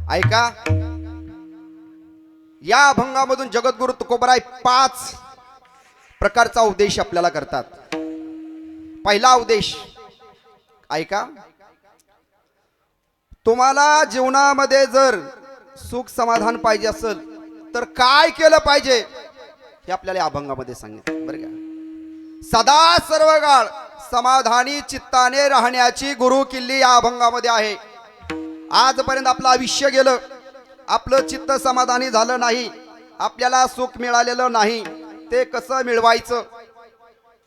ऐका, या अभंगामधून जगद्गुरु तुकोबराय 5 प्रकारचा उपदेश आपल्याला करतात. पहिला उपदेश ऐका, तुम्हाला जीवनामध्ये जर सुख समाधान पाहिजे असेल तर काय केलं पाहिजे हे आपल्याला या अभंगामध्ये सांगितलं बरं का. सदा सर्व काळ समाधानी चित्ताने राहण्याची गुरु किल्ली या अभंगामध्ये आहे. आजपर्यंत आपलं आयुष्य गेलं, आपलं चित्त समाधानी झालं नाही, आपल्याला सुख मिळालेलं नाही, ते कसं मिळवायचं,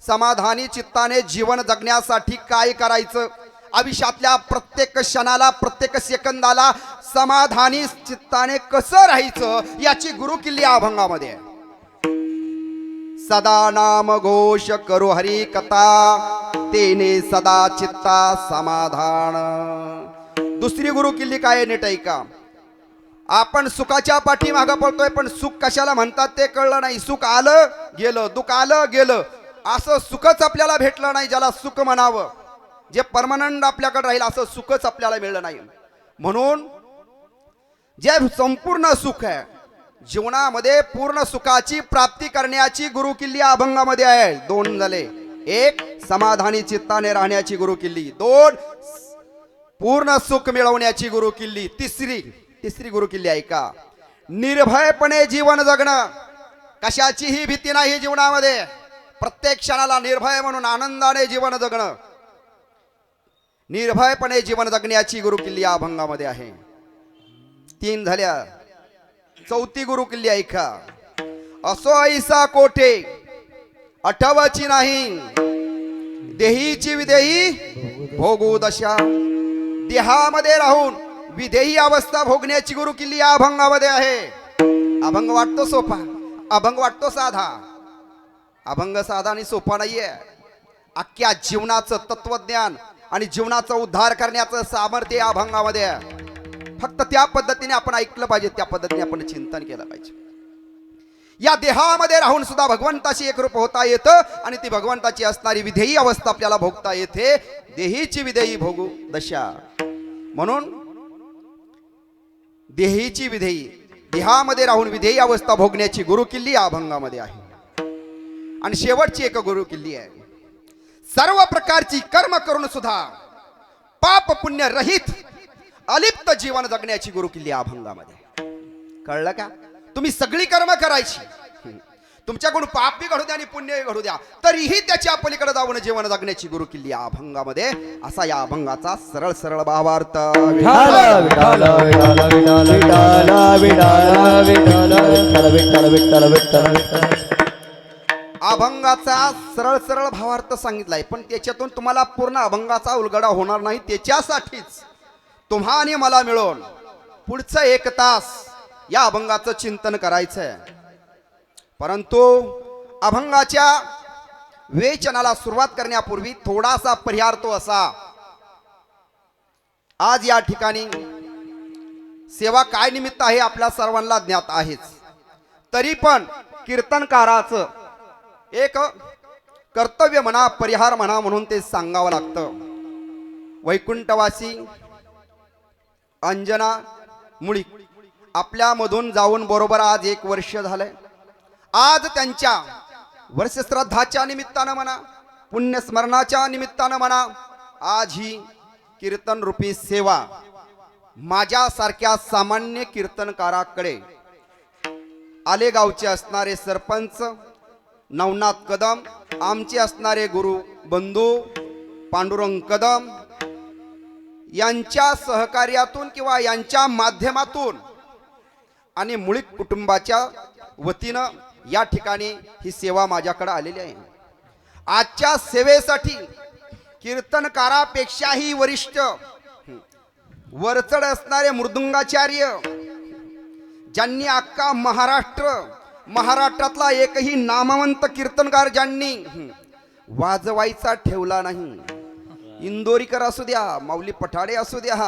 समाधानी चित्ताने जीवन जगण्यासाठी काय करायचं, आयुष्यातल्या प्रत्येक क्षणाला प्रत्येक सेकंदाला समाधानी चित्ताने कसं राहायचं याची गुरु किल्ली या अभंगामध्ये आहे. सदा नाम घोष करू हरी कथा, तेने सदा चित्ता समाधान. दुसरी गुरु किल्ली काय आहे नीट ऐका. आपण सुखाच्या पाठीमागं पळतोय, पण सुख कशाला म्हणतात ते कळलं नाही. सुख आलं गेलं, दुःख आलं गेलं, असं सुखच आपल्याला भेटलं नाही ज्याला सुख म्हणावं, जे परमनंट आपल्याकडे राहील असं सुखच आपल्याला मिळलं नाही. म्हणून जे संपूर्ण सुख आहे जीवनामध्ये, पूर्ण सुखाची प्राप्ती करण्याची गुरु किल्ली या अभंगामध्ये आहे. 2 झाले. 1 समाधानी चित्ताने राहण्याची गुरु किल्ली, 2 पूर्ण सुख मिळवण्याची गुरु किल्ली, तिसरी गुरु किल्ली ऐका, निर्भयपणे जीवन जगणं. कशाचीही भीती नाही जीवनामध्ये, प्रत्येक क्षणाला निर्भय म्हणून आनंदाने जीवन जगणं, निर्भयपणे जीवन जगण्याची गुरु किल्ली या अभंगामध्ये आहे. 3 झाल्या. 4थी गुरु किल्ली ऐका, असो ऐसा कोठे आठवची नाही, देहीची विदेही भोगू दशा. देहामध्ये राहून विदेही अवस्था भोगण्याची गुरु किल्ली या अभंगामध्ये आहे. अभंग वाटतो सोपा, अभंग वाटतो साधा, अभंग साधा आणि सोपा नाहीये. अख्ख्या जीवनाचं तत्वज्ञान आणि जीवनाचा उद्धार करण्याचं सामर्थ्य या अभंगामध्ये आहे. फक्त त्या पद्धतीने आपण ऐकलं पाहिजे, त्या पद्धतीने आपण चिंतन केलं पाहिजे. या देहामध्ये राहून सुद्धा भगवंताशी एकरूप होता येतं आणि ती भगवंताची असणारी विधेयी अवस्था आपल्याला भोगता येते. देहीची विधेयी भोगू दशा. म्हणून देहीची विधेयी, देहामध्ये राहून विधेयी अवस्था भोगण्याची गुरु किल्ली या अभंगामध्ये आहे. आणि शेवटची एक गुरु किल्ली आहे, सर्व प्रकारची कर्म करून सुद्धा पाप पुण्य रहित अलिप्त जीवन जगण्याची गुरु किल्ली या अभंगामध्ये. कळलं का? तुम्ही सगळी कर्म करायची, तुमच्याकडून पाप बी घडू द्या आणि पुण्य घडू द्या, तरीही त्याच्या पलीकडे जाऊन जीवन जगण्याची गुरु किल्ली या अभंगामध्ये. असा या अभंगाचा सरळ सरळ भावार्थ. अभंगाचा सरळ सरळ भावार्थ सांगितलाय, पण त्याच्यातून तुम्हाला पूर्ण अभंगाचा उलगडा होणार नाही. त्याच्यासाठीच तुम्हा आणि मला मिळून पुढचं 1 तास या अभंगाचं चिंतन करायचंय. परंतु अभंगाच्या वेचनाला सुरुवात करण्यापूर्वी थोडासा पर्याय तो असा, आज या ठिकाणी सेवा काय निमित्त आहे आपल्या सर्वांना ज्ञात आहेच, तरी पण कीर्तनकाराचं एक कर्तव्य म्हणा, परिहार म्हणा, म्हणून ते सांगावं लागतं. वैकुंठवासी अंजना मुळीक आपल्यामधून जाऊन बरोबर आज 1 वर्ष झालंय. आज त्यांच्या वर्षश्राद्धाच्या निमित्तानं म्हणा, पुण्यस्मरणाच्या निमित्तानं म्हणा, आज ही कीर्तन रूपी सेवा माझ्यासारख्या सामान्य कीर्तनकाराकडे आलेगावचे असणारे सरपंच नवनाथ कदम, आमचे असणारे गुरु बंधू पांडुरंग कदम यांच्या सहकार्यातून किंवा यांच्या माध्यमातून आणि मुळीक कुटुंबाच्या वतीनं या ठिकाणी ही सेवा माझ्याकडे आलेली आहे. आजच्या सेवेसाठी कीर्तनकारापेक्षाही वरिष्ठ वरचढ असणारे मृदुंगाचार्य, ज्यांनी अख्खा महाराष्ट्रातला एकही नामवंत कीर्तनकार ज्यांनी वाजवायचा ठेवला नाही, इंदोरीकर असू द्या, माऊली पठाडे असू द्या,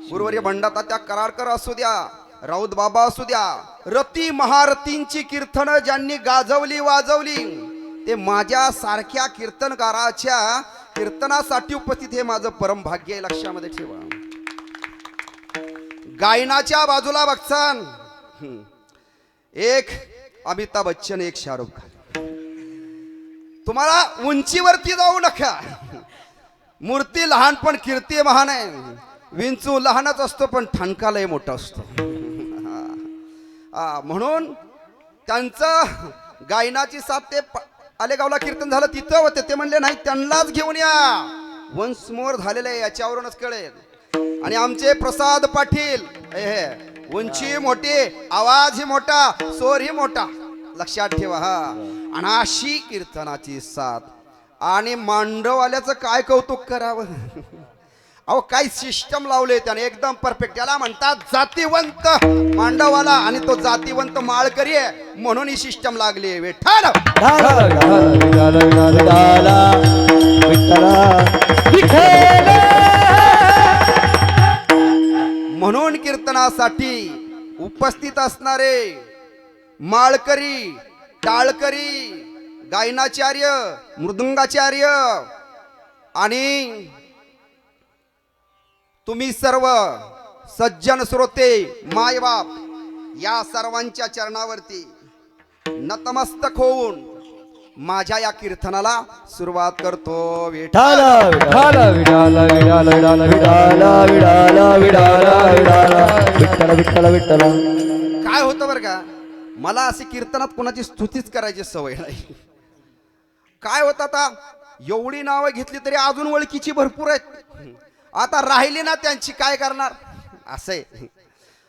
गुरुवर्य भंडातात्या कराडकर असू द्या, राऊत बाबा असू द्या, रती महारथींची कीर्तन ज्यांनी गाजवली वाजवली, ते माझ्या सारख्या कीर्तनकाराच्या कीर्तनासाठी उपस्थित हे माझं परम भाग्य आहे. लक्षामध्ये ठेवा. गायनाच्या बाजूला बघसान एक अमिताभ बच्चन, एक शाहरुख खान. तुम्हाला उंचीवरती जाऊ नका. मूर्ती लहान पण कीर्ती महान आहे. विंचू लहानच असतो पण ठणका लय मोठा असतो. म्हणून त्यांचं गायनाची साथ ते आलेगावला कीर्तन झालं तिथं होते. ते म्हणले नाही त्यांनाच घेऊन या. वन्स मोर झालेलं आहे याच्यावरूनच कळेल. आणि आमचे प्रसाद पाटील उंची मोठी, आवाजही मोठा, स्वर ही मोठा. लक्षात ठेवा. आणि अशी कीर्तनाची साथ. आणि मांडववाल्याचं काय कौतुक करावं. अहो काय सिस्टम लावले त्याने एकदम परफेक्ट. याला म्हणतात जातीवंत मांडववाला आणि तो जातीवंत माळकरी आहे म्हणून ही सिस्टम लागली. विठ्ठल म्हणून कीर्तनासाठी उपस्थित असणारे माळकरी, टाळकरी, गायनाचार्य, मृदुंगाचार्य आणि तुम्ही सर्व सज्जन श्रोते, मायबाप या सर्वांच्या चरणावरती नतमस्तक होऊन माझ्या या कीर्तनाला सुरुवात करतो. विठ्ठल विठ्ठल विठ्ठल विठ्ठल विठ्ठल विठ्ठल विठ्ठल. काय होतं बरं का, मला अशी कीर्तनात कोणाची स्तुतीच करायची सवय नाही. काय होतं आता एवढी नावं घेतली तरी अजून ओळखीची भरपूर आहेत. आता राहिली ना त्यांची काय करणार असे.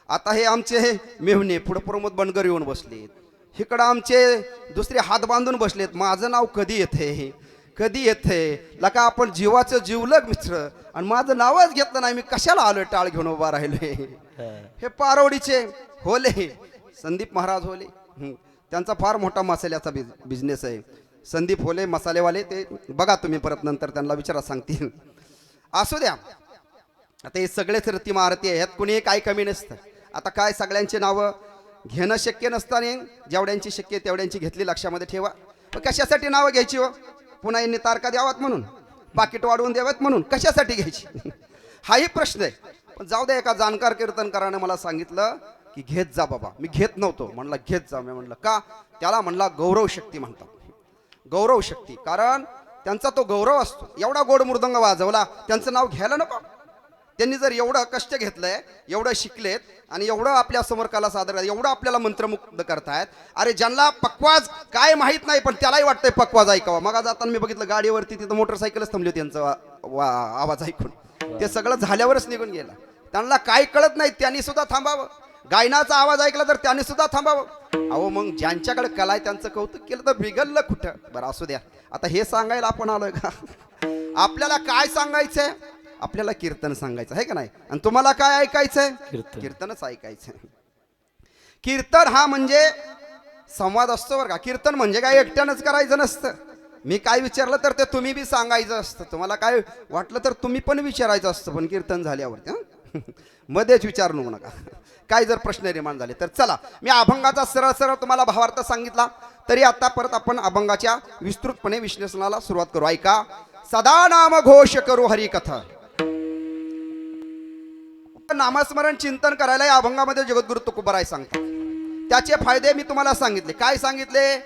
आता हे आमचे मेहुणे पुढे प्रमोद बनगर येऊन बसलेत. इकडं आमचे दुसरे हात बांधून बसलेत. माझं नाव कधी येते कधी येते. लका आपण जीवाचं जीवलग मित्र आणि माझं नावच घेतलं नाही. मी कशाला आलोय टाळ घेऊन उभा राहिलोय. हे पारवडीचे होले संदीप महाराज होले. त्यांचा फार मोठा मसाल्याचा बिझनेस आहे. संदीप होले मसालेवाले. ते बघा तुम्ही परत नंतर त्यांना विचारा सांगतील. असू द्या. आता हे सगळेच रती महारती आहे. ह्यात कुणी काय कमी नसतं. आता काय सगळ्यांची नावं घेणं शक्य नसतं आणि जेवढ्यांची शक्य तेवढ्यांची घेतली लक्षामध्ये ठेवा. कशासाठी नावं घ्यायची हो. पुन्हा यांनी तारका द्यावात म्हणून, पाकिट वाढवून द्यावात म्हणून, कशासाठी घ्यायची हाही प्रश्न आहे. पण जाऊ द्या. एका जाणकार कीर्तनकाराने मला सांगितलं की घेत जा बाबा. मी घेत नव्हतो. म्हणलं घेत जा. मी म्हणलं का. त्याला म्हणला गौरव शक्ती म्हणतात. गौरव शक्ती. कारण त्यांचा तो गौरव असतो. एवढा गोड मृदंग वाजवला त्यांचं नाव घ्यायला नको. त्यांनी जर एवढं कष्ट घेतलंय, एवढं शिकलेत आणि एवढं आपल्या समोर कला सादर, एवढं आपल्याला मंत्रमुग्ध करतायत. अरे ज्यांना पक्वाज काय माहित नाही पण त्यालाही वाटतंय पक्वाज ऐकावा. मग जाताना मी बघितलं गाडीवरती तिथं मोटरसायकलच थांबली होती त्यांचं आवाज ऐकून. ते सगळं झाल्यावरच निघून गेलं. त्यांना काय कळत नाही त्यांनी सुद्धा थांबावं. गायनाचा आवाज ऐकला तर त्यांनी सुद्धा थांबावं. अहो मग ज्यांच्याकडे कला आहे त्यांचं कौतुक केलं तर बिघडलं कुठं. बरं असू द्या. आता हे सांगायला आपण आलोय का. आपल्याला काय सांगायचंय. आपल्याला कीर्तन सांगायचं आहे का नाही. आणि तुम्हाला काय ऐकायचंय. कीर्तनच ऐकायचंय. कीर्तन हा म्हणजे संवाद असतो बरं का. कीर्तन म्हणजे काय एकट्यानंच करायचं नसतं. मी काय विचारलं तर ते तुम्ही बी सांगायचं असतं. तुम्हाला काय वाटलं तर तुम्ही पण विचारायचं असतं. पण कीर्तन झाल्यावरती मध्येच विचारू नका. काय जर प्रश्न निर्माण झाले तर. चला मी अभंगाचा सरळ सरळ तुम्हाला भावार्थ सांगितला तरी आता परत आपण अभंगाच्या विस्तृतपणे विश्लेषणाला सुरुवात करू. ऐका. सदा नाम घोष करू हरी कथा. नामस्मरण चिंतन करायला या अभंगामध्ये जगद्गुरु तुकोबराय सांगतात. त्याचे फायदे मी तुम्हाला सांगितले. काय सांगितले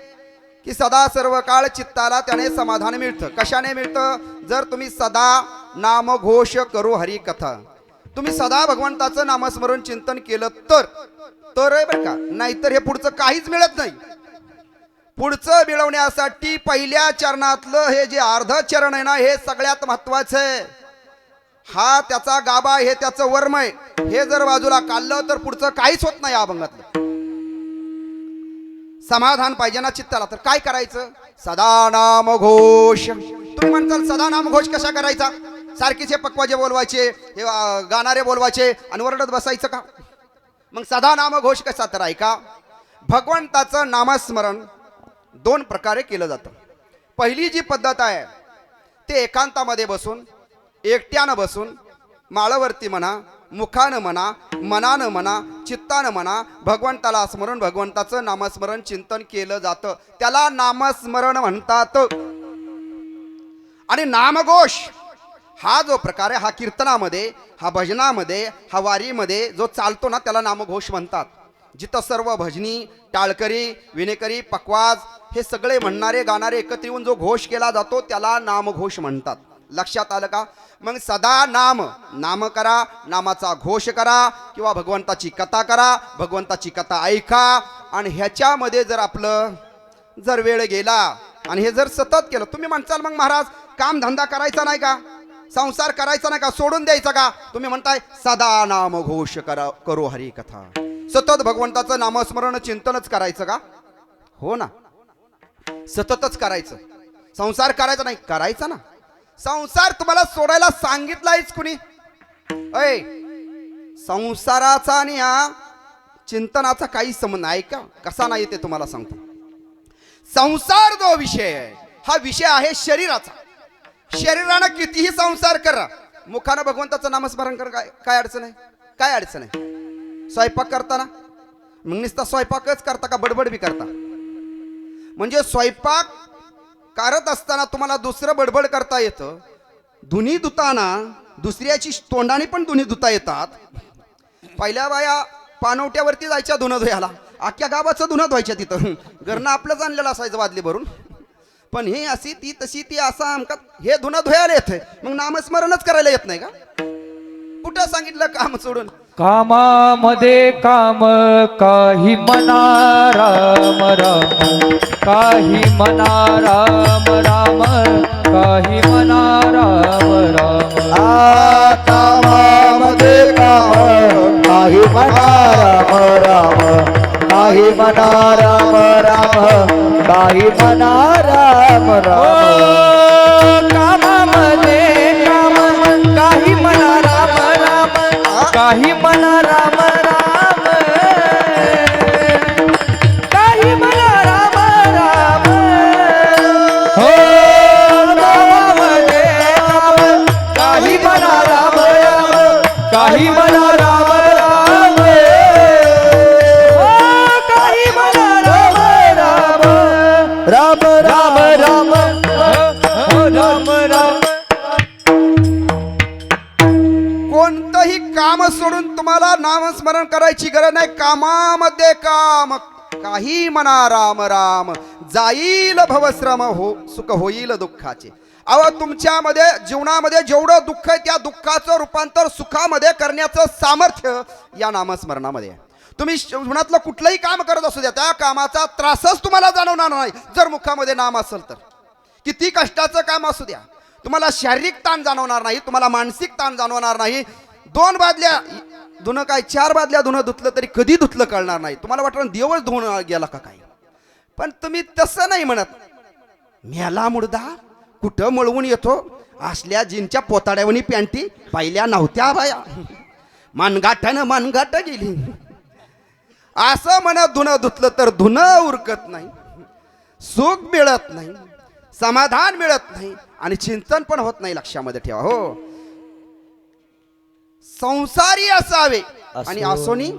की सदा सर्व काळ चित्ताला त्याने समाधान मिळतं. कशाने मिळतं. जर तुम्ही सदा नाम घोष करू हरी कथा, तुम्ही सदा भगवंताचं नामस्मरण चिंतन केलं तर आहे बरं का. नाहीतर हे पुढचं काहीच मिळत नाही. पुढचं मिळवण्यासाठी पहिल्या चरणातलं हे जे अर्ध चरण आहे ना हे सगळ्यात महत्वाचं आहे. हा त्याचा गाभा, हे त्याचं वर्म आहे. हे जर बाजूला काढलं तर पुढचं काहीच होत नाही. अभंगातलं समाधान पाहिजे ना चित्ताला. तर काय करायचं. सदा नाम घोष. तुम्ही म्हणताल सदा नाम घोष कशा करायचा. सारखीचे पक्वाजे बोलवायचे, हे गाणारे बोलवायचे आणि वरडत बसायचं का. मग सदा नाम घोष कसा. तर ऐका. भगवंताचं नामस्मरण दोन प्रकारे केलं जातं. पहिली जी पद्धत आहे ते एकांतामध्ये बसून, एकट्यानं बसून, माळावरती म्हणा, मुखानं म्हणा, मनानं म्हणा, चित्तानं म्हणा, भगवंताला स्मरण, भगवंताचं नामस्मरण चिंतन केलं जातं. त्याला नामस्मरण म्हणतात. आणि नामघोष हा जो प्रकार आहे हा कीर्तनामध्ये, हा भजनामध्ये, हा वारीमध्ये जो चालतो ना त्याला नामघोष म्हणतात. जिथं सर्व भजनी, टाळकरी, विनेकरी, पकवाज हे सगळे म्हणणारे गाणारे एकत्र येऊन जो घोष केला जातो त्याला नामघोष म्हणतात. लक्षात आलं का? मग सदा नाम करा, नामाचा घोष करा किंवा भगवंताची कथा करा, भगवंताची कथा ऐका. आणि ह्याच्यामध्ये जर आपलं जर वेळ गेला आणि हे जर सतत केलं, तुम्ही म्हणताल मग महाराज काम धंदा करायचा नाही का, संसार करायचा नाही का, सोडून द्यायचा का? तुम्ही म्हणताय सदा नाम घोष करो हरी कथा, सतत भगवंताचं नामस्मरण चिंतनच करायचं का? हो ना, सततच करायचं. संसार करायचा नाही, करायचा ना. संसार तुम्हाला सोडायला सांगितलायच कुणी? अय, संसाराचा आणि या चिंतनाचा काही संबंध आहे का? कसा नाही ते तुम्हाला सांगतो. संसार जो विषय आहे हा विषय आहे शरीराचा. शरीरानं कितीही संसार करा, मुखानं भगवंताचं नामस्मरण कर, काय अडचण आहे? काय अडचण आहे? स्वयंपाक करताना मग नुसता स्वयंपाकच करता का बडबड बी करता? म्हणजे स्वयंपाक करत असताना तुम्हाला दुसरं बडबड करता येतं, धुनी धुताना दुसऱ्याची तोंडाने पण धुनी धुता येतात. पहिल्या बाया पानवट्यावरती जायच्या धुणं धुयाला, अख्ख्या गावाचं धुणं धुवायच्या तिथं, घरनं आपलंच आणलेलं असायचं बादली भरून. पण हे अशी ती तशी ती असा आमका हे धुणं धुयाला येतंय, मग नामस्मरणच करायला येत नाही का? कुठं सांगितलं काम सोडून? कामामध्ये काम काही मना राम राम, काही मना राम राम, काही मना राम राम. कामामध्ये काम काही मना राम राम, काही मना राम राम, काही मना राम राम. कामामध्ये काम काही मना राम राम, काही मना राम राम, काही मना राम राम. हो कामामध्ये काम काही मना राम राम, काही मना राम राम, हो काही मना राम राम, राम राम राम हो राम राम. कोणतंही काम सोडून तुम्हाला नामस्मरण करायची गरज नाही. कामामध्ये काम काही म्हणा राम राम, जाईल भवश्रम हो सुख होईल दुःखाचे. अहो तुमच्यामध्ये जीवनामध्ये जेवढं दुःख आहे त्या दुःखाचं रूपांतर सुखामध्ये करण्याचं सामर्थ्य या नामस्मरणामध्ये आहे. तुम्ही जीवनातलं कुठलंही काम करत असू द्या, त्या कामाचा त्रासच तुम्हाला जाणवणार नाही जर मुखामध्ये नाम असेल तर. किती कष्टाचं काम असू द्या, तुम्हाला शारीरिक ताण जाणवणार नाही, तुम्हाला मानसिक ताण जाणवणार नाही. 2 बादल्या धुणं काय 4 बादल्या धुणं धुतलं तरी कधी धुतलं कळणार नाही. तुम्हाला वाटलं देवच धुणं गेला का काय. पण तुम्ही तसं नाही म्हणत. मेला मुडदा कुठं मळवून येतो, असल्या जिनच्या पोताड्यावनी पॅन्टी पहिल्या नव्हत्या बाया, मनगाठानं मनगाठ गेली असं म्हणत धुणं धुतलं तर धुणं उरकत नाही, सुख मिळत नाही, समाधान मिळत नाही आणि चिंतन पण होत नाही. लक्षामध्ये ठेवा. हो, संसारी असावे आणि असोनी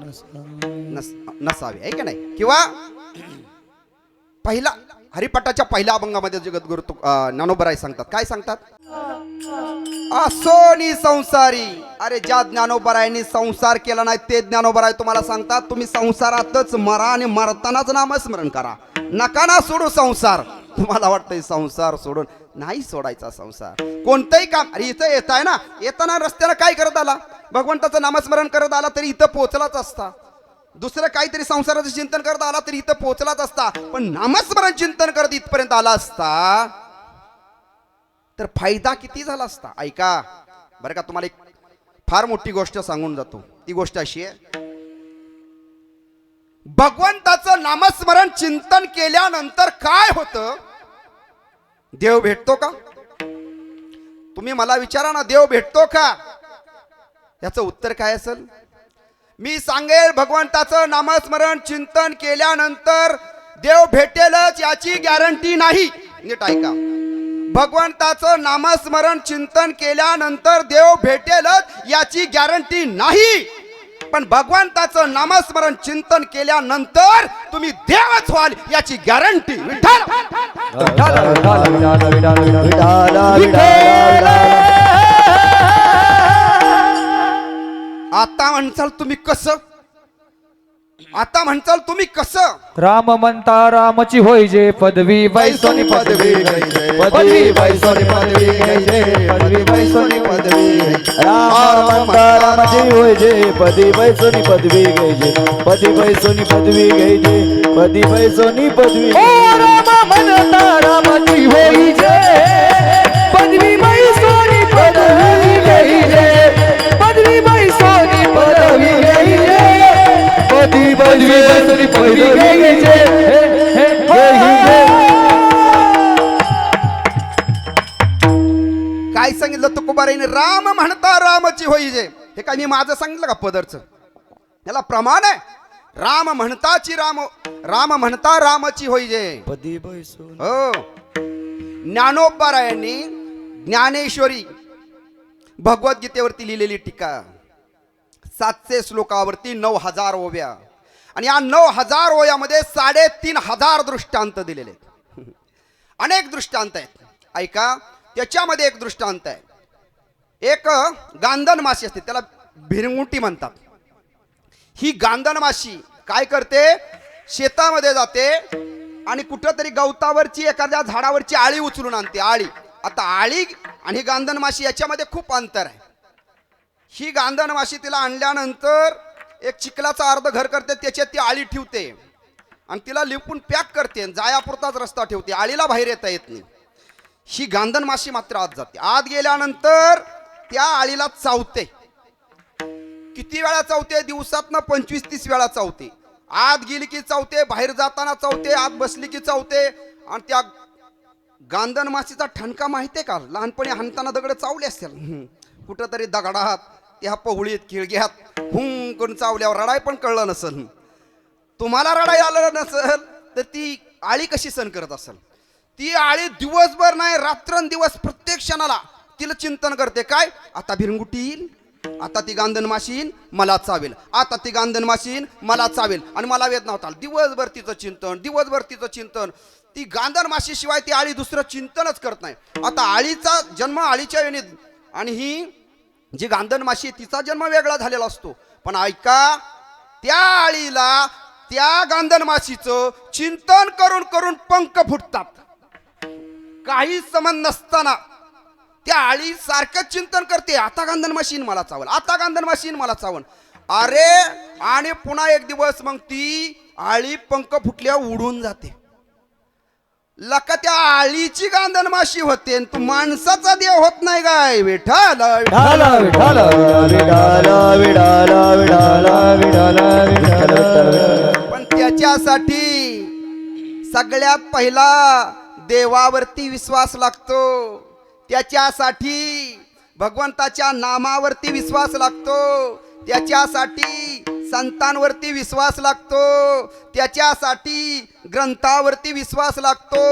नसावे, आहे का नाही? किंवा पहिला हरिपाठाच्या पहिल्या अभंगामध्ये जगद्गुरु ज्ञानोबराय सांगतात, काय सांगतात? असोनी संसारी. अरे ज्या ज्ञानोबरायांनी संसार केला नाही ते ज्ञानोबराय तुम्हाला सांगतात, तुम्ही संसारातच मरा आणि मरतानाच नामस्मरण करा, नका ना सोडू संसार. तुम्हाला वाटतंय संसार सोडून, नाही सोडायचा संसार. कोणतंही काम. अरे इथं येत आहे ना, येताना रस्त्याला काय करत आला? भगवंताचं नामस्मरण करत आला तरी इथं पोहोचलाच असता. दुसरं काहीतरी संसाराचं चिंतन करत आला तरी इथं पोहोचलाच असता. पण नामस्मरण चिंतन करत इथपर्यंत आला असता तर फायदा किती झाला असता. ऐका बरं का, तुम्हाला एक फार मोठी गोष्ट सांगून जातो. ती गोष्ट अशी आहे, भगवंताचं नामस्मरण चिंतन केल्यानंतर काय होतं? देव भेटतो का? तुम्ही मला विचारा ना, देव भेटतो का? याचं उत्तर काय असेल? मी सांगेल, भगवंताचं नामस्मरण चिंतन केल्यानंतर देव भेटेलच याची गॅरंटी नाही. नीट ऐका, भगवंताचं नामस्मरण चिंतन केल्यानंतर देव भेटेलच याची गॅरंटी नाही. पण भगवंताचं नामस्मरण चिंतन केल्यानंतर तुम्ही देवच व्हाल याची गॅरंटी. विठ्ठल विठाला विठाला विठाला आता म्हणसाल तुम्ही कसं? आता म्हणसाल तुम्ही कसं? राम म्हणता रामची होय जे पदवी बैसोनी पदवी पदवी बैसोनी पदवी घ्यायचे पदवी बैसोनी पदवी राम म्हणता रामाची होय जे पदी बैसोनी पदवी घ्यायचे पदी बैसोनी पदवी घ्यायचे पदी बैसोनी पदवी ओ राम म्हणता रामची होय जे पदवी बैसोनी पदवी घ्यायचे पदवी बैसोनी पदवी घ्यायचे पदी बैसोनी पदवी घ्यायचे काय सांगितलं तुकोबाराईने? राम म्हणता रामची होई जे. हे काय मी माझं सांगितलं का पदरचं? याला प्रमाण आहे. राम म्हणता रामची होई जे. पदी बैसोनी हो. ज्ञानोबारायांनी ज्ञानेश्वरी भगवद्गीतेवरती लिहिलेली टीका 700 श्लोकावरती 9000 ओव्या आणि या 9000 ओव्यामध्ये 3500 दृष्टांत दिलेले आहेत. अनेक दृष्टांत आहेत. ऐका, त्याच्यामध्ये एक दृष्टांत आहे. एक गांधन माशी असते, त्याला भिरमुटी म्हणतात. ही गांधन माशी काय करते? शेतामध्ये जाते आणि कुठंतरी गवतावरची एखाद्या झाडावरची आळी उचलून आणते. आळी. आता आळी आणि गांधन माशी याच्यामध्ये खूप अंतर आहे. ही गांधन माशी तिला आणल्यानंतर एक चिखलाचा अर्ध घर करते, त्याच्यात ती आळी ठेवते आणि तिला लिपून पॅक करते. जायापुरताच रस्ता ठेवते, आळीला बाहेर येता येत नाही. ही गांधन माशी मात्र आत जाते. आत गेल्यानंतर त्या आळीला चावते. किती वेळा चावते? दिवसातनं 25-30 वेळा चावते. आत गेली की चावते, बाहेर जाताना चावते, आत बसली की चावते. आणि त्या गांधन माशीचा ठणका माहितीये का? लहानपणी हाणताना दगड चावले असतील कुठंतरी दगडात, त्या पहुळीत, खिळग्यात हुं करून चावल्यावर रडाय पण कळलं नसेल. तुम्हाला रडाय आलं नसेल तर ती आळी कशी सण करत असेल? ती आळी दिवसभर नाही, रात्रंदिवस प्रत्येक क्षणाला तिला चिंतन करते. काय? आता भिरंगुटी येईल, आता ती गांधन माशीन मला चावेल, आता ती गांधन माशीन मला चावेल आणि मला वेदना होता. दिवसभर तिचं चिंतन. ती गांधन माशी शिवाय ती आळी दुसरं चिंतनच करत नाही. आता आळीचा जन्म आळीच्या वेळी आणि ही जी गांधन माशी आहे तिचा जन्म वेगळा झालेला असतो. पण ऐका, त्या आळीला त्या गांधन माशीचं चिंतन करून करून पंख फुटतात. काही संबंध नसताना त्या आळी सारखं चिंतन करते. आता गांधन माशीन मला चावल, आता गांधन माशीन मला चावल. अरे आणि पुन्हा एक दिवस मग ती आळी पंख फुटल्या उडून जाते. लका त्या आळीची गांधन माशी होते, तू माणसाचा देव होत नाही काय? विठ्ठल विठाला विठाला विठाला विठाला विठाला विठाला विठाला. पण त्याच्यासाठी सगळ्यात पहिला देवावरती विश्वास लागतो. त्याच्यासाठी भगवंताच्या नामावरती विश्वास लागतो. त्याच्यासाठी संतांवरती विश्वास लागतो. त्याच्यासाठी ग्रंथावरती विश्वास लागतो.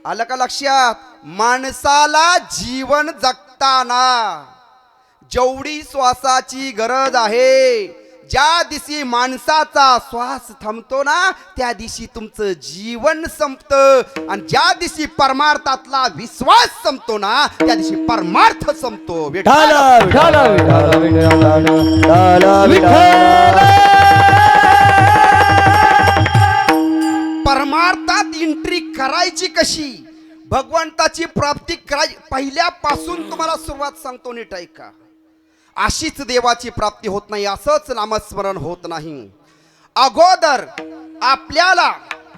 आलं का लक्षात? माणसाला जीवन जगताना जेवढी श्वासाची गरज आहे, ज्या दिवशी माणसाचा श्वास थांबतो ना त्या दिवशी तुमचं जीवन संपतं. आणि ज्या दिवशी परमार्थातला विश्वास संपतो ना त्या दिवशी परमार्थ संपतो. विठाला विठाला विठाला विठाला विठाला. परमार्थात एंट्री करायची कशी, भगवंताची प्राप्ती करायची, पहिल्यापासून तुम्हाला सुरुवात सांगतो, नीट ऐका. अशीच देवाची प्राप्ती होत नाही, असंच नामस्मरण होत नाही. अगोदर आपल्याला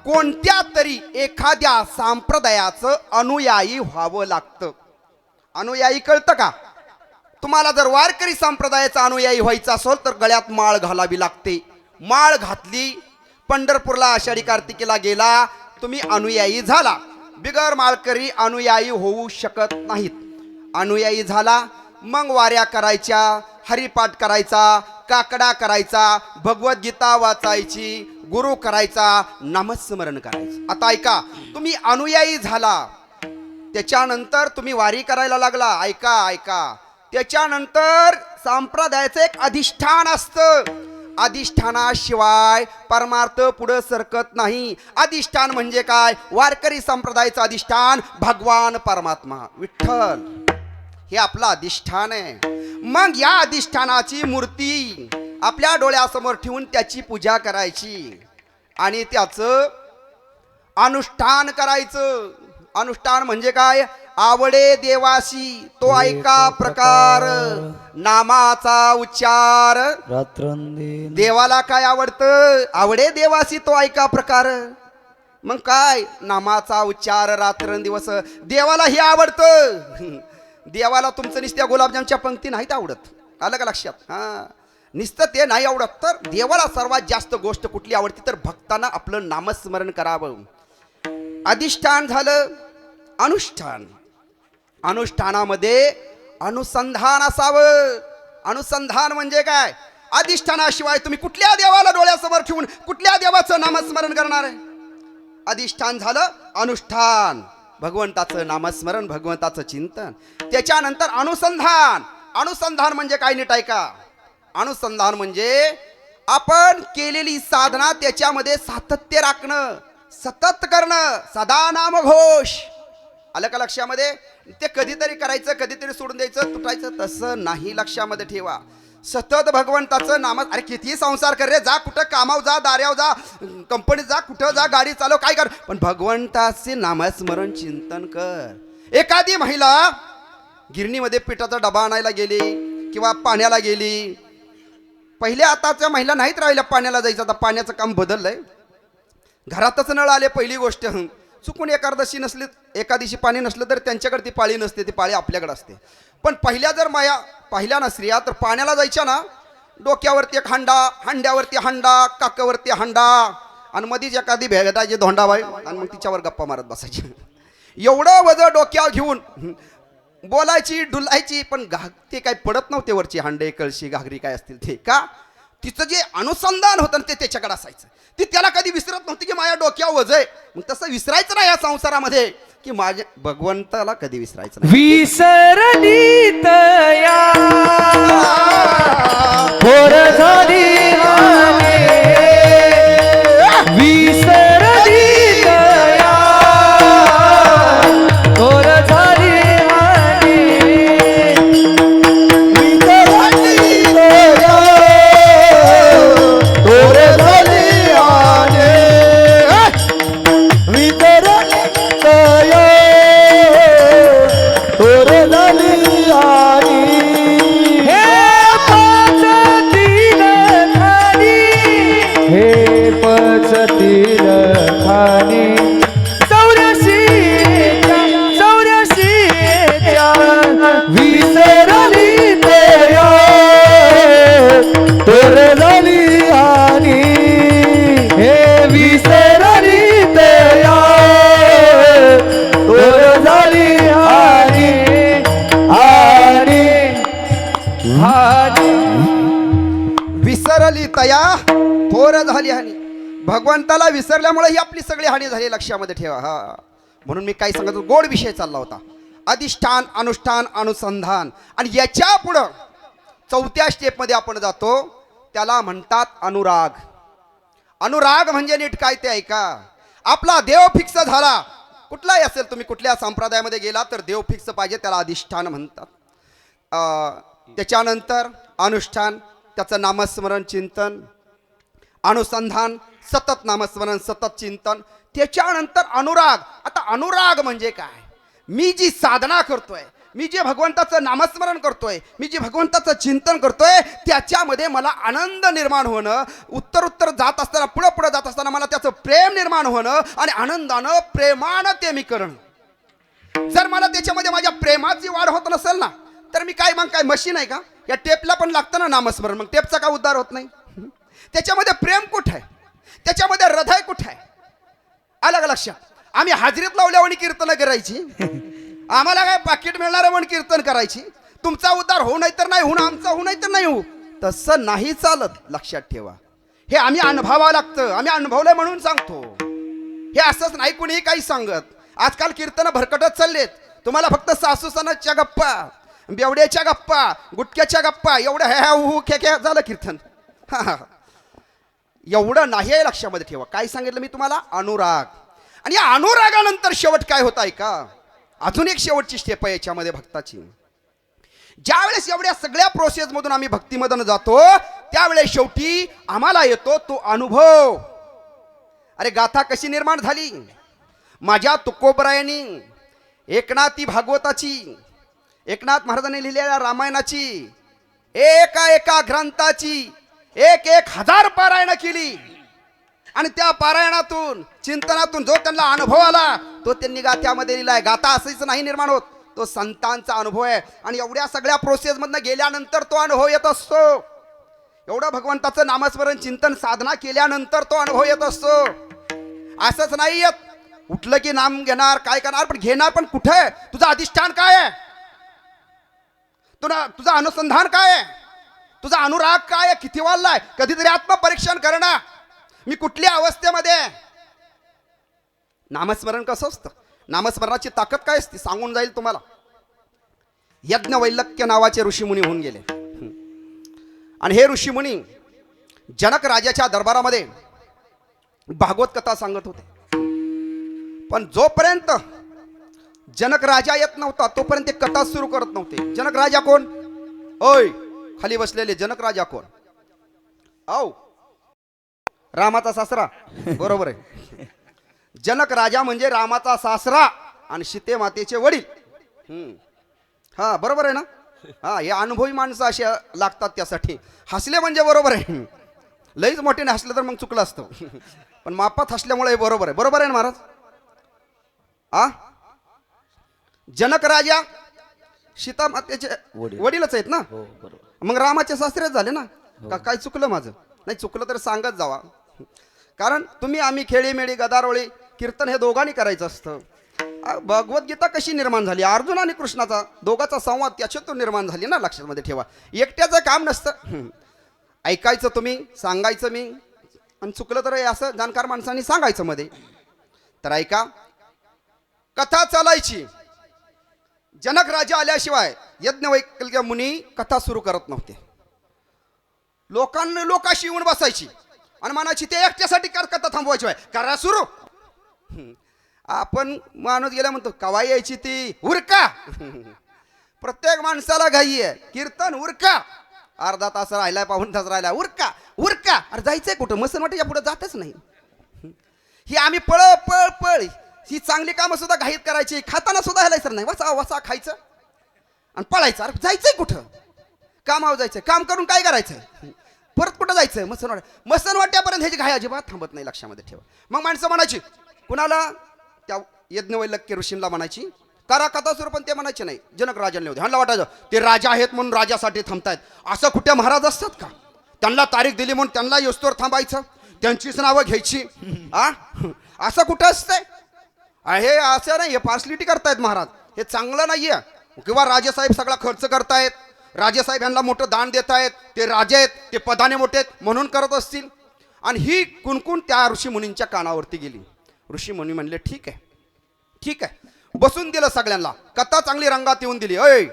कोणत्या तरी एखाद्या संप्रदायाचं अनुयायी व्हावं लागतं. अनुयायी कळतं का तुम्हाला? जर वारकरी संप्रदायाचा अनुयायी व्हायचा असेल तर गळ्यात माळ घालावी लागते. माळ घातली, पंढरपूरला आषाढी कार्तिकीला गेला, तुम्ही अनुयायी झाला. बिगर माळकरी अनुयायी होऊ शकत नाहीत. अनुयायी झाला मग वाऱ्या करायच्या, हरिपाठ करायचा, काकडा करायचा, भगवद्गीता वाचायची, गुरु करायचा, नामस्मरण करायचं. आता ऐका, तुम्ही अनुयायी झाला, त्याच्यानंतर तुम्ही वारी करायला लागला. ऐका, त्याच्यानंतर संप्रदायाचं एक अधिष्ठान असतं. अधिष्ठानाशिवाय परमार्थ पुढे सरकत नाही. अधिष्ठान म्हणजे काय? वारकरी संप्रदायाचं अधिष्ठान भगवान परमात्मा विठ्ठल. हे आपलं अधिष्ठान आहे. मग या अधिष्ठानाची मूर्ती आपल्या डोळ्यासमोर ठेवून त्याची पूजा करायची आणि त्याचं अनुष्ठान करायचं. अनुष्ठान म्हणजे काय? आवडे देवासी तो ऐका प्रकार, नामाचा उच्चार. रात्रंदिन देवाला काय आवडतं? आवडे देवासी तो ऐका प्रकार. मग काय? नामाचा उच्चार रात्रंदिवस. देवाला हे आवडतं. देवाला तुमचं नुसत्या गुलाबजामच्या पंक्ती नाहीत आवडत. आलं का लक्षात? हा, नुसतं ते नाही आवडत. तर देवाला सर्वात जास्त गोष्ट कुठली आवडती? तर भक्तांना आपलं नामस्मरण करावं. अधिष्ठान झालं. अनुष्ठान. अनुष्ठानामध्ये अनुसंधान असावं. अनुसंधान म्हणजे काय? अधिष्ठानाशिवाय तुम्ही कुठल्या देवाला डोळ्यासमोर ठेवून कुठल्या देवाचं नामस्मरण करणार आहे? अधिष्ठान झालं अनुष्ठान. भगवंताचं नामस्मरण, भगवंताचं चिंतन. त्याच्यानंतर अनुसंधान. अनुसंधान म्हणजे काय? नीट ऐका. अनुसंधान म्हणजे आपण केलेली साधना त्याच्यामध्ये सातत्य राखणं, सतत करणं, सदा नामघोष. आलं का लक्षामध्ये? ते कधीतरी करायचं, कधीतरी सोडून द्यायचं, तुटायचं, तसं नाही. लक्षामध्ये ठेवा. सतत भगवंताचं नाम. अरे किती संसार कर रे, जा कुठं कामाव जा, दार्याव जा, कंपनीत जा, कुठं जा, गाडी चालव, काय कर, पण भगवंताचे नामस्मरण चिंतन कर. एखादी महिला गिरणीमध्ये पिठाचा डबा आणायला गेली किंवा पाण्याला गेली. पहिल्या आताच्या महिला नाहीत राहिल्या पाण्याला जायचं. आता पाण्याचं काम बदललंय. घरातच नळ आले पहिली गोष्ट. चुकून एकादशी नसली, एकादशी पाणी नसलं तर त्यांच्याकडे ती पाळी नसते, ती पाळी आपल्याकडे असते. पण पहिल्या जर माया पाहिल्या ना स्त्रिया, तर पाण्याला जायच्या ना, डोक्यावरती एक हांडा, हांड्यावरती हांडा, काकावरती हांडा, आणि मधीच एखादी भेटायची धोंडाबाई, आणि मग तिच्यावर गप्पा मारत बसायची. एवढं वजन डोक्यावर घेऊन बोलायची, डुलायची, पण ते काय पडत नव्हते वरची हांडे, कळशी, घागरी काय असतील ते. का? तिचं जे अनुसंधान होतं ते त्याच्याकडे असायचं. ती त्याला कधी विसरत नव्हती की माझ्या डोक्यावर वज आहे. मग तसं विसरायचं नाही या संसारामध्ये, की माझ्या भगवंताला कधी विसरायचं नाही. विसरली तया थोर झाली हानी. विसरली तया थोर झाली हानी. विसरली तया थोर झाली हानी. विसरली तया थोर झाली हानी. हे पचतील खाणी चौऱ्याशीच्या विसरली तया थोर झाली हानी. हे विसरली तया थोर झाली हानी. हानी. हानी. विसरली तया थोर झाली हानी. भगवंताला विसरल्यामुळे ही आपली सगळी हानी झाली. लक्षामध्ये ठेवा. हा, म्हणून मी काय सांगतो, गोड विषय चालला होता. अधिष्ठान, अनुष्ठान, अनुसंधान. आणि याच्या पुढं चौथ्या स्टेपमध्ये आपण जातो, त्याला म्हणतात अनुराग. अनुराग म्हणजे नीट काय ते ऐका. आपला देव फिक्स झाला, कुठलाही असेल, तुम्ही कुठल्या संप्रदायामध्ये गेला तर देव फिक्स पाहिजे, त्याला अधिष्ठान म्हणतात. त्याच्यानंतर अनुष्ठान, त्याचं नामस्मरण चिंतन. अनुसंधान, सतत नामस्मरण, सतत चिंतन. त्याच्यानंतर अनुराग. आता अनुराग म्हणजे काय? मी जी साधना करतोय, मी जे भगवंताचं नामस्मरण करतोय, मी जे भगवंताचं चिंतन करतोय, त्याच्यामध्ये मला आनंद निर्माण होणं, उत्तर जात असताना, पुढं जात असताना मला त्याचं प्रेम निर्माण होणं, आणि आनंदानं प्रेमानं ते मी करणं. जर मला त्याच्यामध्ये माझ्या प्रेमाची वाढ होत नसेल ना, तर मी काय, मग काय मशीन आहे का? या टेपला पण लागतं ना नामस्मरण, मग टेपचा का उद्धार होत नाही? त्याच्यामध्ये प्रेम कुठं आहे? त्याच्यामध्ये हृदय कुठं आहे? आलं का लक्षात? आम्ही हाजरीत लावल्यावर कीर्तन करायची, आम्हाला काय पाकिट मिळणार म्हणून कीर्तन करायची. तुमचा उद्धार होऊ नाही तर नाही होऊ, आमचा होऊ नाही तर नाही होऊ, तसं नाही चालत. लक्षात ठेवा. हे आम्ही अनुभवावं लागतं. आम्ही अनुभवलंय म्हणून सांगतो. हे असंच नाही कुणीही काही सांगत. आजकाल कीर्तन भरकटत चाललेत. तुम्हाला फक्त सासू सणाच्या गप्पा, बेवड्याच्या गप्पा, गुटक्याच्या गप्पा, एवढं हे खे खे झालं कीर्तन. हा, एवढं नाही आहे. लक्षामध्ये ठेवा. काय सांगितलं मी तुम्हाला? अनुराग. आणि या अनुरागानंतर शेवट काय होत आहे का? अजून एक शेवटची स्टेप आहे याच्यामध्ये भक्ताची. ज्यावेळेस एवढ्या सगळ्या प्रोसेस मधून आम्ही भक्तीमधून जातो त्यावेळेस शेवटी आम्हाला येतो तो अनुभव. अरे गाथा कशी निर्माण झाली? माझ्या तुकोबरायांनी एकनाथी भागवताची, एकनाथ महाराजांनी लिहिलेल्या रामायणाची, एका एका ग्रंथाची 1,000 पारायणं केली. आणि त्या पारायणातून चिंतनातून जो त्यांना अनुभव आला तो त्यांनी गाथ्यामध्ये लिहिलाय. गाथा असंच नाही निर्माण होत, तो संतांचा अनुभव आहे. आणि एवढ्या सगळ्या प्रोसेस मधनं गेल्यानंतर तो अनुभव येत असतो. एवढं भगवंताचं नामस्मरण चिंतन साधना केल्यानंतर तो अनुभव येत असतो. असंच नाही येत उठलं की नाम घेणार, काय करणार, पण घेणार पण कुठे आहे? तुझं अधिष्ठान काय आहे? तुझं अनुसंधान काय आहे? तुझा अनुराग काय आहे? किती वाढलाय? कधीतरी आत्मपरीक्षण करणं, मी कुठल्या अवस्थेमध्ये आहे? नामस्मरण कसं असतं? नामस्मरणाची ताकद काय असते सांगून जाईल तुम्हाला. यज्ञवैलक्य नावाचे ऋषीमुनी होऊन गेले. आणि हे ऋषीमुनी जनक राजाच्या दरबारामध्ये भागवत कथा सांगत होते. पण जोपर्यंत जनक राजा येत नव्हता तोपर्यंत ते कथा सुरू करत नव्हते. जनक राजा कोण? ओय खाली बसलेले जनक राजा कोण? औ रामाचा सासरा. बरोबर आहे. जनक राजा म्हणजे रामाचा सासरा आणि सीते मातेचे वडील. हा बरोबर आहे ना? हा, हे अनुभवी माणसं अशी लागतात त्यासाठी. हसले म्हणजे बरोबर आहे. लईच मोठ्याने हसलं तर मग चुकलं असतं. पण मापात हसल्यामुळे हे बरोबर आहे. बरोबर आहे ना महाराज? आ जनक राजा सीता मातेचे वडीलच आहेत ना? मग रामाचे सासरेच झाले ना? का काय चुकलं माझं? नाही चुकलं तर सांगत जावा. कारण तुम्ही आम्ही खेळीमेळी गदारोळी कीर्तन हे दोघांनी करायचं असतं. भगवद्गीता कशी निर्माण झाली? अर्जुन आणि कृष्णाचा दोघांचा संवाद त्याच्यातून निर्माण झाली ना. लक्षात मध्ये ठेवा. एकट्याचं काम नसतं. ऐकायचं तुम्ही, सांगायचं मी, आणि चुकलं तर असं जाणकार माणसांनी सांगायचं मध्ये. तर ऐका, कथा चालायची. जनक राजा आल्याशिवाय यज्ञवैकल्य मुनी कथा सुरू करत नव्हते. लोकांशी येऊन बसायची आणि म्हणायची ते एकट्यासाठी कथा थांबवायची आहे, करा सुरू. आपण माणूस गेला म्हणतो कवा यायची ती? उरका. प्रत्येक माणसाला घाई आहे. कीर्तन उरका. अर्धा तास राहिलाय, पाऊण तास राहिला, उरका उरका. अरे जायचंय कुठं? मसनवाटीच्या पुढे जातच नाही. ही आम्ही पळ पळ पळ ही चांगली कामं सुद्धा घाईत करायची. खाताना सुद्धा हेलायचं नाही. वसा वसा खायचं आणि पळायचं. अरे जायचंय कुठं? कामावर जायचंय. काम करून काय करायचंय? परत कुठं जायचंय? मसनवाट्यापर्यंत ह्याची घाई अजिबात थांबत नाही. लक्षामध्ये ठेवा. मग माणसं म्हणायची कुणाला? त्या यज्ञवैलक्य ऋषींना म्हणायची करा कथा सुरू. पण ते म्हणायचे नाही. जनक राजांनी होते. ह्यांना वाटायचं ते राजा आहेत म्हणून राजासाठी थांबतायत. असं कुठे महाराज असतात का? त्यांना तारीख दिली म्हणून त्यांना योस्तोवर थांबायचं, त्यांचीच नावं घ्यायची. असं कुठं असतंय? हे असं नाही. हे पार्सलिटी करतायत महाराज. हे चांगलं नाहीये. किंवा राजेसाहेब सगळा खर्च करतायत, राजेसाहेब यांना मोठं दान देत आहेत, ते राजे आहेत, ते पदाने मोठे आहेत म्हणून करत असतील. आणि ही कुणकुण त्या ऋषीमुनींच्या कानावरती गेली. ऋषीमुनी म्हणले ठीक आहे ठीक आहे. बसून दिलं सगळ्यांना. कथा चांगली रंगात येऊन दिली. अय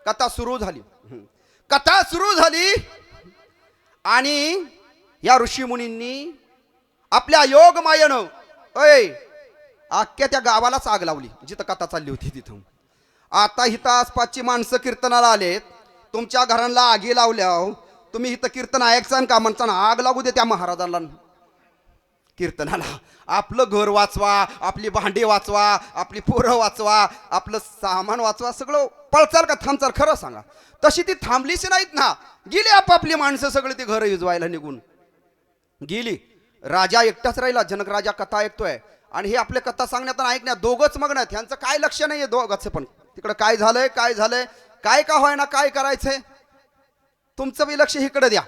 कथा सुरू झाली. कथा सुरू झाली आणि या ऋषीमुनींनी आपल्या योग मायेनं अख्ख्या त्या गावालाच आग लावली जिथं कथा चालली होती तिथं. आता इथं आसपासची माणसं कीर्तनाला आलेत. तुमच्या घरांना आगी लावल्या. तुम्ही इथं कीर्तन ऐकसान का? म्हणताना आग लागू दे त्या महाराजांना कीर्तनाला. आपलं घर वाचवा, आपली भांडी वाचवा, आपली पोरं वाचवा, आपलं सामान वाचवा. सगळं पळचाल का थांबचाल? खरं सांगा. तशी ती थांबलीच नाहीत ना. गेली आपापली माणसं सगळी ती घर युजवायला निघून गेली. राजा एकटाच राहिला. जनक राजा कथा ऐकतोय आणि हे आपले कथा सांगण्यात आणि ऐकण्यात दोघंच मग्न आहेत. ह्यांचं काय लक्ष नाहीये दोघांचं पण. तिकडं काय झालंय काय झालंय काय का होय ना काय करायचंय. तुमचं बी लक्ष इकडे द्या.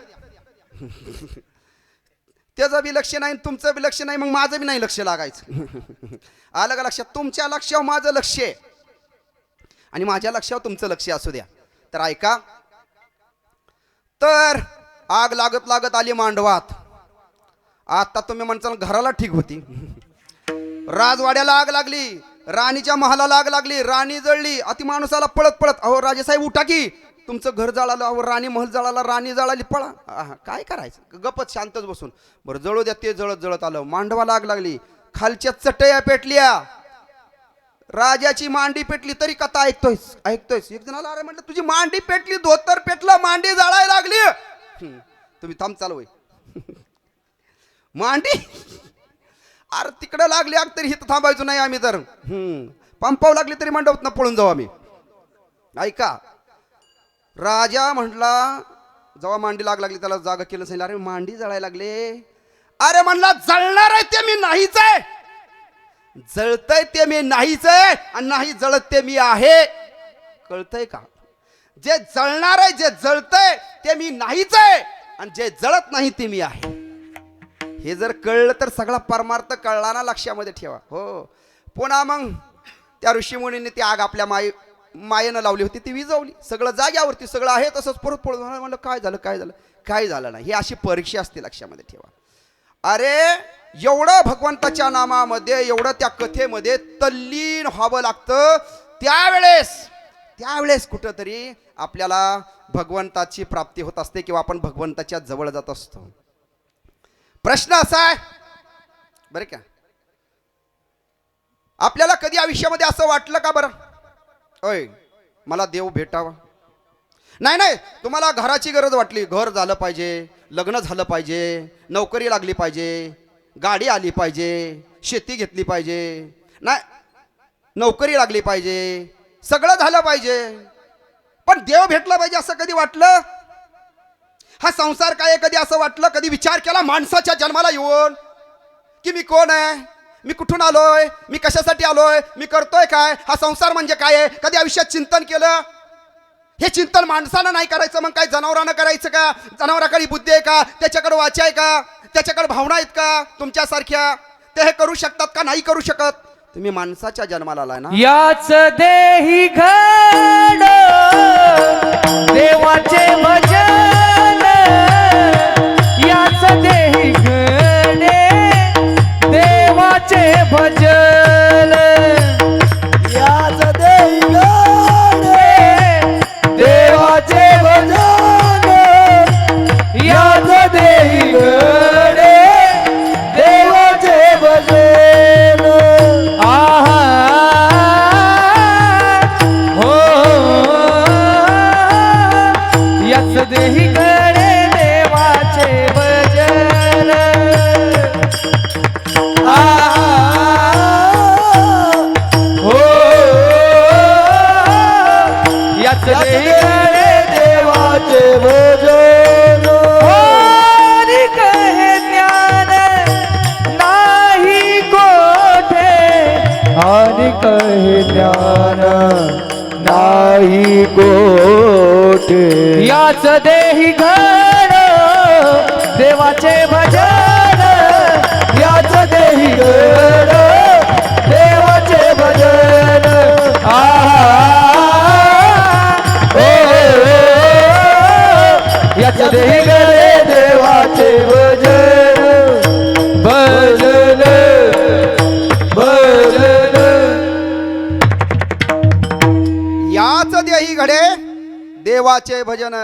त्याचं बी लक्ष नाही, तुमचं बी लक्ष नाही, मग माझं बी नाही लक्ष लागायचं. आलं का लक्षात? तुमच्या लक्षावर माझं लक्ष आहे आणि माझ्या लक्षावर तुमचं लक्ष असू द्या. तर ऐका, तर आग लागत लागत आली मांडवात. आता तुम्ही म्हणसाल घराला ठीक होती. राजवाड्याला आग लागली, राणीच्या महालाला आग लागली, राणी जळली. अति माणसाला पळत पळत अहो राजेसाहेब उठा की, तुमचं घर जळालं. अहो राणी महल जळाला, राणी जळाली, पळा. काय करायचं? गपत शांतच बसून. बरं जळू द्या. ते जळत जळत आलं. मांडवाला आग लागली. खालच्या चटया पेटल्या. राजाची मांडी पेटली तरी कथा ऐकतोयस एक जणाला अरे म्हटलं तुझी मांडी पेटली, धोतर पेटलं, मांडी जाळायला लागली. तुम्ही थांब चालू मांडी अरे तिकडं लागली आग तरी इथं थांबायचो नाही आम्ही. तर पंपाव लागली तरी मंडपात पळून जाऊ आम्ही. ऐका, राजा म्हटला जेव्हा मांडी लागली त्याला जागा केलं सांगितलं अरे मांडी जळायला लागले. अरे म्हणला जळणार आहे ते मी नाहीच आहे, जळतय ते मी नाहीच आहे आणि नाही जळत ते मी आहे. कळतंय का? जे जळणार आहे, जे जळतय ते मी नाहीच आहे आणि जे जळत नाही ते मी आहे. हे जर कळलं तर सगळा परमार्थ कळला ना, लक्षामध्ये ठेवा. हो, पुन्हा मग त्या ऋषीमुनींनी ती आग आपल्या मायेनं लावली होती, ती विजवली. सगळं जाग्यावरती सगळं आहे तसंच परत पळून म्हणलं काय झालं नाही. ही अशी परीक्षा असते, लक्षामध्ये ठेवा. अरे एवढं भगवंताच्या नामामध्ये, एवढं त्या कथेमध्ये तल्लीन व्हावं लागतं. त्यावेळेस कुठंतरी आपल्याला भगवंताची प्राप्ती होत असते किंवा आपण भगवंताच्या जवळ जात असतो. प्रश्न असा आहे बरं का, आपल्याला कधी आयुष्यामध्ये असं वाटलं का बरं, ओय मला देव भेटावा? नाही, तुम्हाला घराची गरज वाटली, घर झालं पाहिजे, लग्न झालं पाहिजे, नोकरी लागली पाहिजे, गाडी आली पाहिजे, शेती घेतली पाहिजे, नाही नोकरी लागली पाहिजे, सगळं झालं पाहिजे, पण देव भेटला पाहिजे असं कधी वाटलं? हा संसार काय कधी असं वाटलं? कधी विचार केला माणसाच्या जन्माला येऊन की मी कोण आहे, मी कुठून आलोय, मी कशासाठी आलोय, मी करतोय काय, हा संसार म्हणजे काय आहे? कधी आयुष्यात चिंतन केलं? हे चिंतन माणसानं नाही करायचं, मग काय जनावरानं करायचं का? जनावराकडे बुद्धी आहे का? त्याच्याकडे वाचा आहे का? त्याच्याकडे भावना आहेत का तुमच्यासारख्या? ते हे करू शकतात का? नाही करू शकत. तुम्ही माणसाच्या जन्माला आलाय ना. याच देही घड देवाचे भजन, याच देही घडे देवाचे भजन, याच देही घडे देवाचे भजन, याच देही घडे देवाचे भजन. आहा हो याच देही घडे देवाचे भजन. हो याच देही घडे देवाचे भजन. हरि कहे ज्ञान नाही कोठे, हरि कहे ज्ञान नाही कोठे. याच देही घड देवाचे भजन, याच देही घड देवाचे भजन. याच देही घड देवाचे भजन. भजन भजन याच देही घडे देवाचे भजन.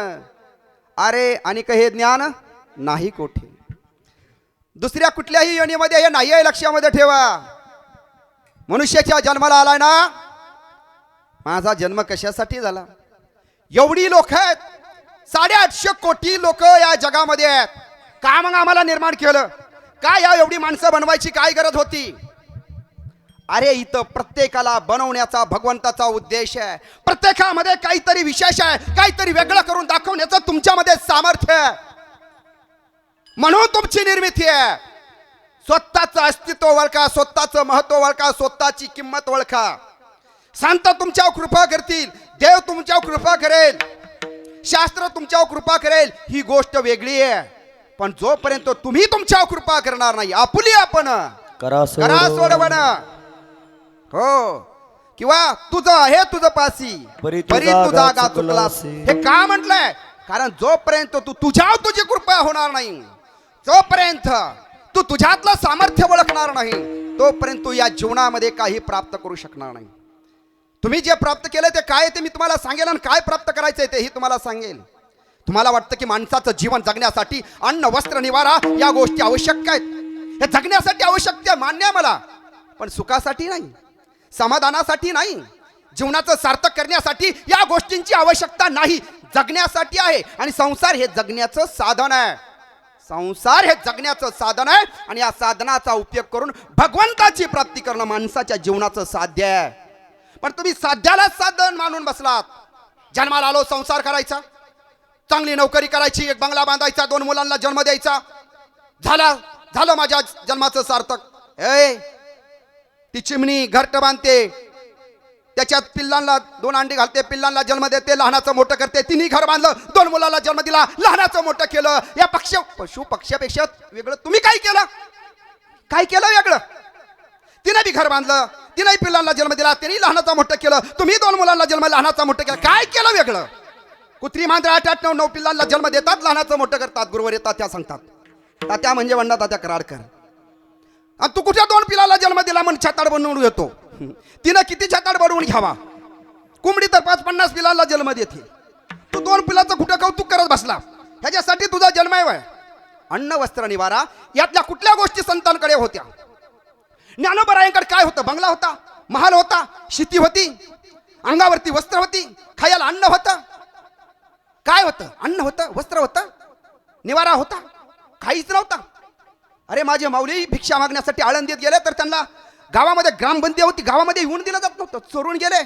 अरे आणि हे ज्ञान नाही कोठे. दुसऱ्या कुठल्याही योनीमध्ये हे नाही आहे, लक्षामध्ये ठेवा. मनुष्याच्या जन्माला आलाय ना, माझा जन्म कशासाठी झाला? एवढी लोक आहेत, 850 कोटी लोक या जगामध्ये आहेत. का मग आम्हाला निर्माण केलं? काय या एवढी माणसं बनवायची काय गरज होती? अरे इथं प्रत्येकाला बनवण्याचा भगवंताचा उद्देश आहे. प्रत्येकामध्ये काहीतरी विशेष आहे, काहीतरी वेगळं करून दाखवण्याचं तुमच्यामध्ये सामर्थ्य आहे, म्हणून तुमची निर्मिती आहे. स्वतःचं अस्तित्व ओळखा, स्वतःचं महत्व ओळखा, स्वतःची किंमत ओळखा. संत तुमच्यावर कृपा करतील, देव तुमच्यावर कृपा करेल, शास्त्र तुमच्यावर कृपा करेल, ही गोष्ट वेगळी आहे. पण जोपर्यंत तुम्ही तुमच्यावर कृपा करणार नाही, आपुली आपण करा सोडवण हो, किंवा तुझं हे तुझं पासी परी परी तुझा तुझा गा गा चुकला चुकला. असे. हे का म्हटलंय? कारण जोपर्यंत तू तुझ्यावर तुझी कृपा होणार नाही, जोपर्यंत तू तुझ्यातलं सामर्थ्य ओळखणार नाही, तोपर्यंत तू या जीवनामध्ये काही प्राप्त करू शकणार नाही. तुम्ही जे प्राप्त केलं ते काय ते मी तुम्हाला सांगेल, आणि काय प्राप्त करायचंय तेही तुम्हाला सांगेल. तुम्हाला वाटतं की माणसाचं जीवन जगण्यासाठी अन्न वस्त्र निवारा या गोष्टी आवश्यक आहेत, हे जगण्यासाठी आवश्यक आहे, मान्य आहे मला, पण सुखासाठी नाही, समाधानासाठी नाही, जीवनाचं सार्थक करण्यासाठी या गोष्टींची आवश्यकता नाही, जगण्यासाठी आहे. आणि संसार हे जगण्याचं साधन आहे. संसार हे जगण्याचं साधन आहे आणि या साधनाचा उपयोग करून भगवंताची प्राप्ती करणं माणसाच्या जीवनाचं साध्य आहे. पण तुम्ही साध्याला साधन मानून बसलात. जन्माला आलो संसार करायचा, चांगली नोकरी करायची, एक बंगला बांधायचा, 2 मुलांना जन्म द्यायचा, झालं माझ्या जन्माचं सार्थक. ती चिमणी घरट बांधते, त्याच्यात पिल्लांना 2 अंडी घालते, पिल्लांना जन्म देते, लहानाचं मोठं करते. तिने घर बांधलं, 2 मुलाला जन्म दिला, लहानाचं मोठं केलं. या पशु पक्षापेक्षा वेगळं तुम्ही काय केलं? काय केलं वेगळं? तिने बी घर बांधलं, तिनेही पिल्लांना जन्म दिला, तिने लहानाचं मोठं केलं. तुम्ही 2 मुलांना जन्म, लहानाचं मोठं केलं. काय केलं वेगळं? कुत्री मांजर 8-8, 9-9 पिल्लांना जन्म देतात, लहानाचं मोठं करतात. गुरुवर येतात, त्या सांगतात, तात्या म्हणजे वंडा तात्या कराडकर. आणि तू कुठे 2 पिलाला जन्म दिला म्हणून छाताड बनवून येतो. तिनं किती छाताड बनवून घ्यावा? कोंबडी तर 5-50 पिलाला जन्म देते. तू 2 पिलाचं कुठं कौतुक करत बसला? ह्याच्यासाठी तुझा जन्म आहे. अन्न वस्त्र निवारा यातल्या कुठल्या गोष्टी संतांकडे होत्या? ज्ञानोबरायांकडे काय होतं? बंगला होता, महाल होता, शेती होती, अंगावरती वस्त्र होती, खायला अन्न होतं. काय होतं? अन्न होतं, वस्त्र होतं, निवारा होता, काहीच नव्हता. अरे माझे माऊली भिक्षा मागण्यासाठी आळंदीत गेले तर त्यांना गावामध्ये ग्रामबंदी होती, गावामध्ये येऊन दिलं जात नव्हतं, चोरून गेले.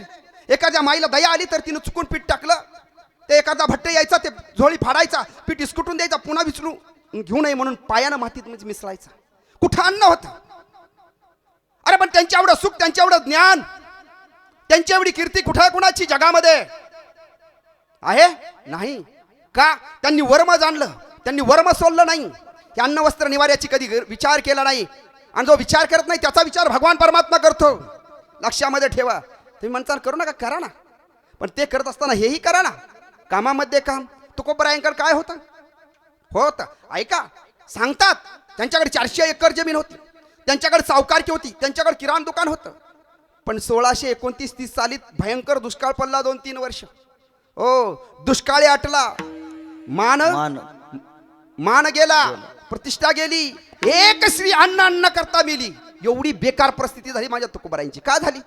एखाद्या माईला दया आली तर तिनं चुकून पीठ टाकलं, ते एखादा भट्ट यायचा, ते झोळी फाडायचा, पीठ इसकुटून द्यायचा, पुन्हा विचलू घेऊ नये म्हणून पायानं मातीत मिसळायचा. कुठं अन्न होतं? अरे पण त्यांच्या एवढं सुख, त्यांच्या एवढं ज्ञान, त्यांची एवढी कीर्ती कुठं कुणाची जगामध्ये आहे? नाही. का? त्यांनी वर्म जाणलं, त्यांनी वर्म सोडलं नाही. हे अन्न वस्त्र निवाऱ्याची कधी विचार केला नाही. आणि जो विचार करत नाही त्याचा विचार भगवान परमात्मा करतो. लक्षामध्ये ठेवा. तुम्ही म्हणता करू नका, करा ना, पण ते करत असताना हेही करा ना. कामामध्ये काम. तुकोबरायांकडे काय होतं? ऐका, सांगतात त्यांच्याकडे 400 एकर जमीन होती, त्यांच्याकडे सावकारकी होती, त्यांच्याकडे किराणा दुकान होतं. पण 1629-30 सालीत भयंकर दुष्काळ पडला 2-3 वर्ष. दुष्काळी आटला, मान गेला, प्रतिष्ठा गेली, एक स्त्री अन्न करता मेली. एवढी बेकार परिस्थिती झाली माझ्या तुकोबरायांची. का झाली?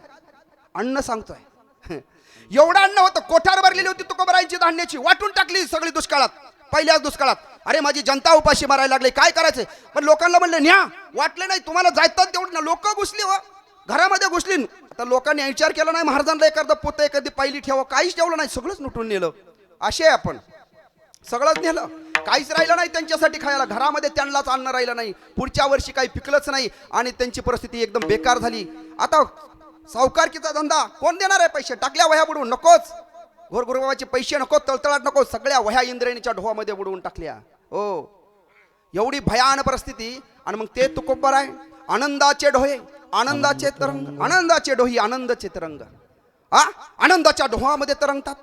अन्न सांगतोय. एवढं अन्न होतं, कोठार भरलेली होती तुकोबरायांची धान्याची, वाटून टाकली सगळी दुष्काळात, पहिल्याच दुष्काळात. अरे माझी जनता उपाशी मारायला लागली, काय करायचंय? पण लोकांना म्हणलं न्या, वाटलं नाही तुम्हाला जायतात तेवढं ना. लोक घुसली, घरामध्ये घुसली. आता लोकांनी विचार केला नाही महाराजांना एखादं पोतं, एखादी पायली ठेवा, काहीच ठेवलं नाही, सगळंच लुटून नेलं. असे आपण सगळंच नेलं, काहीच राहिलं नाही त्यांच्यासाठी खायला. घरामध्ये त्यांनाच अन्न राहिलं नाही, पुढच्या वर्षी काही पिकलंच नाही आणि त्यांची परिस्थिती एकदम बेकार झाली. आता सावकारकीचा धंदा कोण देणार आहे? पैसे टाकल्या वह्या बुडवून, नकोच. गोरगुरुबाबाचे पैसे नको, तळतळाट नको, सगळ्या वह्या इंद्रायणीच्या ढोवामध्ये बुडवून टाकल्या. एवढी भयान परिस्थिती. आणि मग ते तुकोबर आहे, आनंदाचे डोहे, आनंदाचे तरंग, आनंदाचे डोही, आनंदाचे तरंग. आनंदाच्या डोहामध्ये तरंगतात,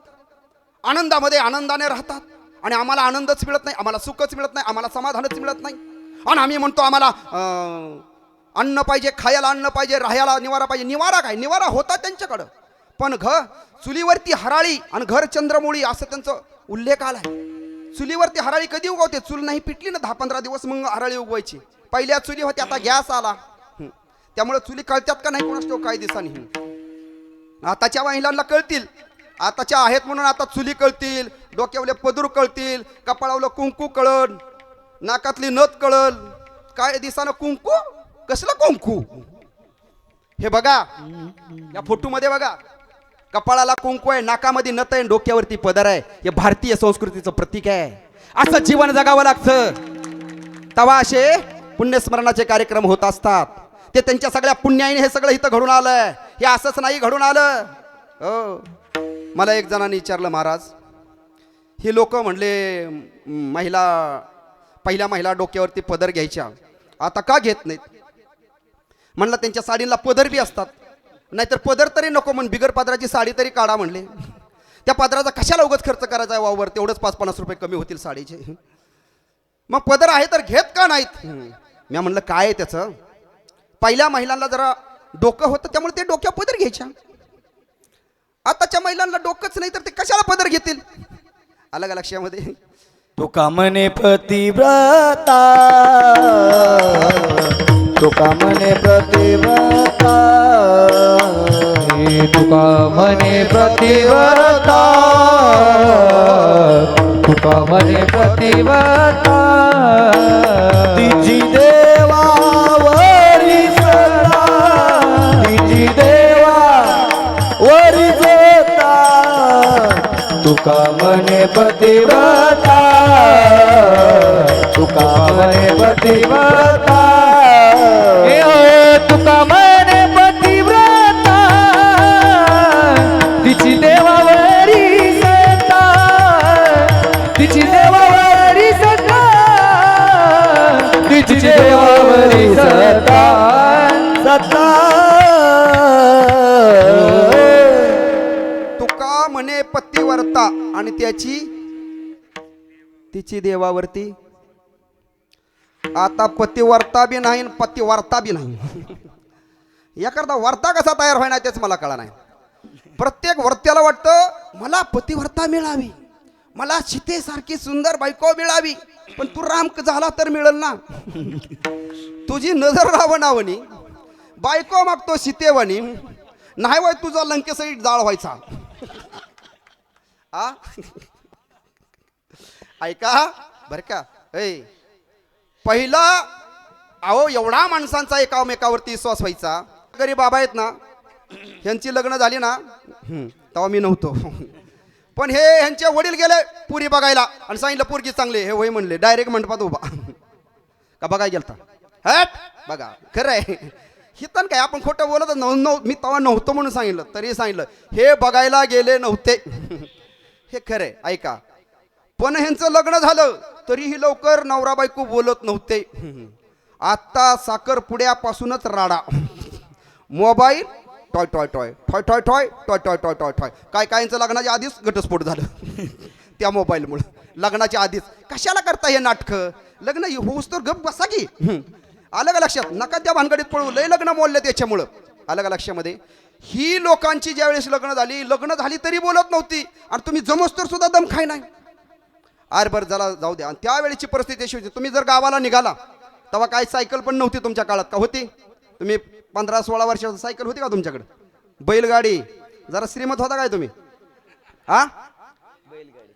आनंदामध्ये आनंदाने राहतात. आणि आम्हाला आनंदच मिळत नाही, आम्हाला सुखच मिळत नाही, आम्हाला समाधानच मिळत नाही. आणि आम्ही म्हणतो आम्हाला अन्न पाहिजे, खायला अन्न पाहिजे, राहायला निवारा पाहिजे. निवारा काय? निवारा होता त्यांच्याकडं, पण चुलीवरती हराळी आणि घर चंद्रमौळी असं त्यांचं उल्लेख आलाय. चुलीवरती हराळी कधी उगवते? चूल नाही पिटली ना 10-15 दिवस, मग हराळी उगवायची. पहिल्या चुली होती, आता गॅस आला, त्यामुळे चुली कळतात का नाही कोणास ठाऊक काही दिवसांनी. आताच्या महिलांना कळतील, आताच्या आहेत म्हणून आता चुली कळतील, डोक्यावले पदूर कळतील, कपाळावलं कुंकू कळल, नाकातली नथ कळल. काय दिसानं कुंकू? कसलं कुंकू? हे बघा, या फोटोमध्ये बघा, कपाळाला कुंकू आहे, नाकामध्ये नथ आहे, डोक्यावरती पदर आहे. हे भारतीय संस्कृतीचं प्रतीक आहे. असं जीवन जगावं लागतं. तवा असे पुण्यस्मरणाचे कार्यक्रम होत असतात. ते त्यांच्या सगळ्या पुण्याईने हे सगळं इथं घडून आलं. हे असंच नाही घडून आलं. मला एक जणांनी विचारलं, महाराज हे लोक म्हणले पहिल्या महिला डोक्यावरती पदर घ्यायच्या, आता का घेत नाहीत? म्हणलं त्यांच्या साडीला पदर बी असतात, नाहीतर पदर तरी नको, म्हणून बिगर पदराची साडी तरी काढा म्हणले. त्या पदराचा कशाला उगाच खर्च करायचा आहे वावर? तेवढंच 5-50 रुपये कमी होतील साडीचे. मग पदर आहे तर घेत का नाहीत? मी म्हणलं काय आहे त्याचं? पहिल्या महिलांना जरा डोकं होतं त्यामुळे ते डोक्या पदर घ्यायच्या. आताच्या महिलांना डोकंच नाही तर ते कशाला पदर घेतील? आलं का लक्षामध्ये? तुका म्हणे पतिव्रता, तुका म्हणे पतिव्रता, तुका म्हणे प्रतिव्रता तुका म्हणे प्रतिव्रता तिची देवावरी सत्ता तिची देवावरी सत्ता तुका म्हणे प्रतिव्रता तुका म्हणे प्रतिव्रता तुका म्हणे प्रतिव्रता तिची देवावरी सत्ता तिची देवावरी सत्ता तिची देवावरी सत्ता सत्ता तुका म्हणे पतिव्रता आणि त्याची तिची देवावरती. आता पतिवर्ता बी नाही आणि पतिवर्ता बी नाही. याकरता वर्ता कसा तयार व्हायना तेच मला कळा नाही. प्रत्येक वर्त्याला वाटतं मला पतिवर्ता मिळावी, मला सीतेसारखी सुंदर बायको मिळावी, पण तू राम झाला तर मिळेल ना. तुझी नजर रावणावणी, बायको मागतो सीतेवाणी, नाही वय तुझा लंकेसहित जाळ व्हायचा. आ ऐका बर का, ऐ पहिला अहो एवढा माणसांचा एकामेकावरती विश्वास व्हायचा. गरीब बाबा आहेत ना, ह्यांची लग्न झाली ना, तेव्हा मी नव्हतो, पण हे ह्यांचे वडील गेले पुरी बघायला आणि सांगितलं पोरगी चांगली, हे होय म्हणले. डायरेक्ट मंडपात उभा का बघाय गेलता. हट बघा खरं आहे हितन काय आपण खोटं बोलत नव्हतं. मी तेव्हा नव्हतो म्हणून सांगितलं, तरी सांगितलं हे बघायला गेले नव्हते. हे खरं आहे. ऐका, पण ह्यांचं लग्न झालं तरीही लवकर नवरा बायको बोलत नव्हते. आता साखरपुड्यापासूनच राडा, mobile toy toy toy toy toy toy toy toy toy toy toy. काय काहींचं लग्नाच्या आधीच घटस्फोट झालं त्या मोबाईलमुळं. लग्नाच्या आधीच कशाला करता हे नाटकं, लग्न होऊस तर गप बसा की. आलं का लक्षात, नका त्या भानगडीत पळू, लय लग्न मोडले त्याच्यामुळं. आलं का लक्षामध्ये. ही लोकांची ज्यावेळेस लग्न झाली तरी बोलत नव्हती आणि तुम्ही जमोस तर सुद्धा दम खाय नाही. अरे बरं झाला जाऊ द्या. आणि त्यावेळेची परिस्थिती अशी होती, तुम्ही जर गावाला निघाला तेव्हा काय सायकल पण नव्हती तुमच्या काळात का होती. तुम्ही 15-16 वर्षाची सायकल होती का तुमच्याकडे. बैलगाडी, जरा श्रीमंत होता काय तुम्ही. हा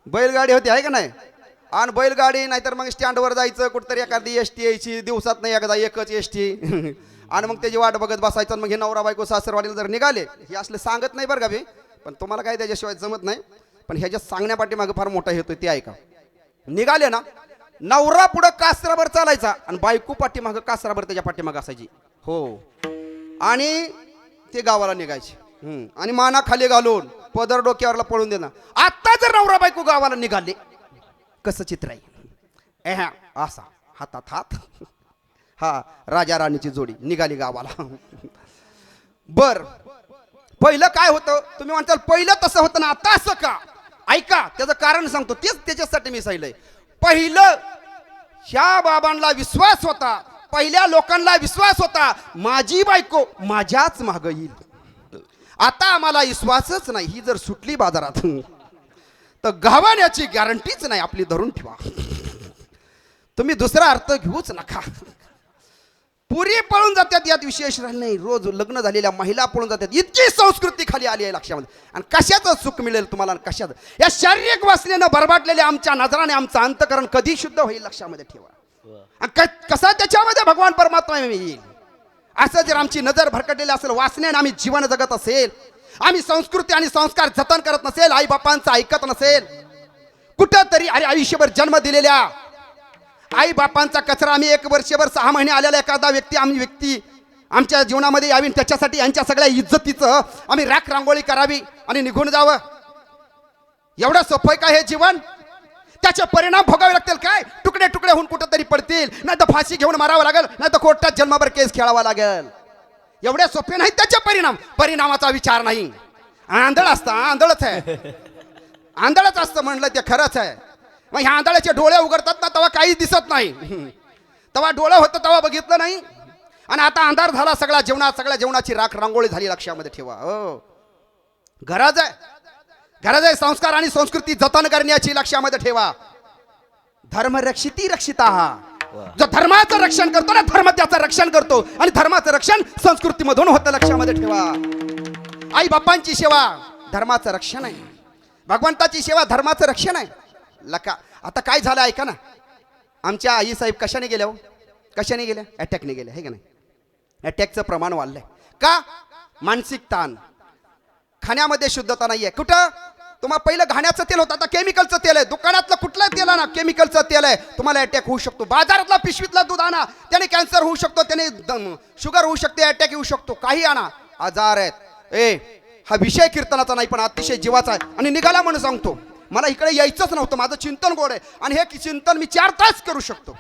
बैलगाडी होती आहे का नाही. आणि बैलगाडी नाहीतर मग स्टँडवर जायचं कुठतरी, एखादी एस टी यायची दिवसात नाही एकदा, एकच एस टी आणि मग त्याची वाट बघत बसायचं. मग हे नवरा बायको सासरवाडीला जर निघाले, हे असले सांगत नाही बरं का मी, पण तुम्हाला काय त्याच्याशिवाय जमत नाही, पण ह्याच्या सांगण्यापाठी मागे फार मोठा हेतू ते ऐका. निघाले ना, नवरा पुढं कासराभर चालायचा आणि बायको पाठीमागं कासराभर त्याच्या पाठीमागं असायची. हो, आणि ते गावाला निघायचे आणि माना खाली घालून पदर डोक्यावरला पळून देणार. आता जर नवरा बायको गावाला निघाले कसं चित्र आहे. असा हातात हात, हा राजा राणीची जोडी निघाली गावाला. बर पहिलं काय होतं तुम्ही म्हणताल, पहिलं तसं होतं ना, आता असं का. ऐका त्याचं कारण सांगतो, तेच त्याच्यासाठी मी सांगितलंय. पहिलं ह्या बाबांना विश्वास होता, पहिल्या लोकांना विश्वास होता माझी बायको माझ्याच मागं येईल. आता आम्हाला विश्वासच नाही. ही जर सुटली बाजारात तर गावाण्याची गॅरंटीच नाही आपली, धरून ठेवा. तुम्ही दुसरा अर्थ घेऊच नका. पुरी पळून जातात यात विशेष राहिलं नाही. रोज लग्न झालेल्या महिला पळून जातात. इतकी संस्कृती खाली आली आहे लक्षामध्ये. आणि कशाचं सुख मिळेल तुम्हाला, कशाचं या शारीरिक वासनेनं बरबाटलेल्या आमच्या नजराने आमचं अंतकरण कधी शुद्ध होईल लक्षामध्ये ठेवा. कसा त्याच्यामध्ये भगवान परमात्मा येईल. असं जर आमची नजर भरकटलेली असेल, वासनेने आम्ही जीवन जगत असेल, आम्ही संस्कृती आणि संस्कार जतन करत नसेल, आई बापांचं ऐकत नसेल, कुठंतरी अरे आयुष्यभर जन्म दिलेल्या आई बापांचा कचरा आम्ही 1 वर्षभर 6 महिने आलेला एखादा व्यक्ती आमच्या जीवनामध्ये यावी, त्याच्यासाठी यांच्या सगळ्या इज्जतीचं आम्ही राख रांगोळी करावी आणि निघून जावं. एवढं सोपं आहे का हे जीवन. त्याचे परिणाम भोगावे लागतील काय. तुकडे तुकडे होऊन कुठंतरी पडतील, नाही तर फाशी घेऊन मारावं लागेल, नाही तर कोर्टात जन्मभर केस खेळावा लागेल. एवढे सोपे नाही त्याचे परिणामाचा विचार नाही. आंधळ असतं, आंधळच आहे, आंधळच असतं म्हणलं ते खरंच आहे. मग ह्या आंधळाचे डोळे उघडतात ना तेव्हा काही दिसत नाही, तेव्हा डोळं होतं तेव्हा बघितलं नाही. आणि आता अंधार झाला सगळ्या जेवणाची राख रांगोळी झाली लक्षामध्ये ठेवा. हो गरज आहे संस्कार आणि संस्कृती जतन करण्याची लक्षामध्ये ठेवा. धर्म रक्षिती रक्षिता, जो धर्माचं रक्षण करतो ना, धर्म त्याचं रक्षण करतो आणि धर्माचं रक्षण संस्कृतीमधून होतं लक्षामध्ये ठेवा. आई बापांची सेवा धर्माचं रक्षण आहे, भगवंताची सेवा धर्माचं रक्षण आहे. लका आता काय झालं ऐका ना, आमच्या आई साहेब कशाने गेल्या हो? कशाने गेल्या? अटॅकने गेल्या, हे का नाही? अटॅकचं प्रमाण वाढलंय का? मानसिक ताण, खाण्यामध्ये शुद्धता नाहीये. कुठं तुम्हाला पहिलं घाण्याचं तेल होतं, आता केमिकलचं तेल आहे. दुकानातलं कुठलं तेल आणा, केमिकलचं तेल आहे, तुम्हाला अटॅक होऊ शकतो. बाजारातला पिशवीतला दूध आणा, त्याने कॅन्सर होऊ शकतो, त्याने शुगर होऊ शकते, अटॅक येऊ शकतो. काही आणा, आजार आहेत. हा विषय कीर्तनाचा नाही पण अतिशय जीवाचा आहे. आणि निघाला म्हणून सांगतो, मला इकडे यायचंच नव्हतं, माझं चिंतन गोड आहे आणि हे चिंतन मी 4 तास करू शकतो,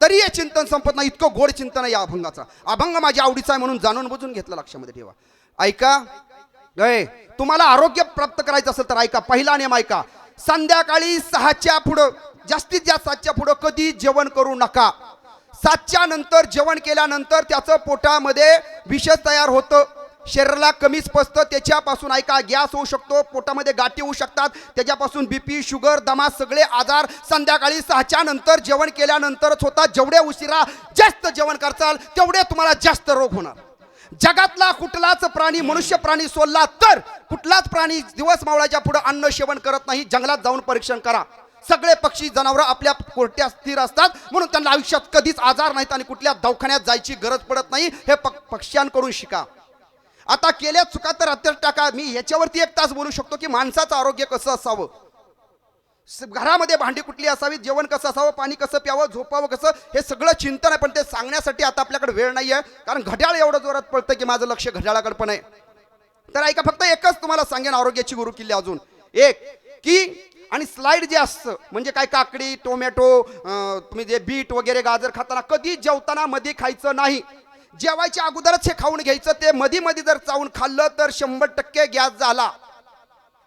तरी हे चिंतन संपत नाही. इतकं गोड चिंतन आहे या अभंगाचा. अभंग माझ्या आवडीचा आहे म्हणून जाणून बुजून घेतलं, लक्षामध्ये ठेवा. ऐका, तुम्हाला आरोग्य प्राप्त करायचं असेल तर ऐका, पहिला नियम ऐका. संध्याकाळी 6च्या पुढं, जास्तीत जास्त 7च्या पुढं कधी जेवण करू नका. 7च्या नंतर जेवण केल्यानंतर त्याचं पोटामध्ये विष तयार होतं, शरीराला कमीच पचतं, त्याच्यापासून ऐका गॅस होऊ शकतो, पोटामध्ये गाठी होऊ शकतात, त्याच्यापासून बीपी, शुगर, दमा सगळे आजार संध्याकाळी 6च्या नंतर जेवण केल्यानंतरच होतात. जेवढे उशिरा जास्त जेवण करचाल तेवढे तुम्हाला जास्त रोग होणार. जगातला कुठलाच प्राणी, मनुष्य प्राणी सोडला तर कुठलाच प्राणी दिवस मावळाच्या पुढे अन्न सेवन करत नाही. जंगलात जाऊन परीक्षण करा, सगळे पक्षी जनावरं आपल्या कोरट्यात स्थिर असतात, म्हणून त्यांना आयुष्यात कधीच आजार नाहीत आणि कुठल्या दवाखान्यात जायची गरज पडत नाही. हे पक्ष्यांकडून शिका. आता केल्या चुका तर अत्तर टाका. मी याच्यावरती 1 तास बोलू शकतो की माणसाचं आरोग्य कसं असावं, घरामध्ये भांडी कुठली असावी, जेवण कसं असावं, पाणी कसं प्यावं, झोपावं कसं, हे सगळं चिंतन आहे. पण ते सांगण्यासाठी आता आपल्याकडे वेळ नाही आहे, कारण घड्याळ एवढं जोरात पळतं की माझं लक्ष घड्याळाकडे पण आहे. तर ऐका, फक्त एकच तुम्हाला सांगेन आरोग्याची गुरुकिल्ली अजून एक की, आणि स्लाइड जे असतं म्हणजे काय, काकडी, टोमॅटो, तुम्ही जे बीट वगैरे गाजर खाताना कधी जेवताना मध्ये खायचं नाही. जेवायच्या अगोदरच हे खाऊन घ्यायचं. ते मध्ये जर चावून खाल्लं तर 100% गॅस झाला,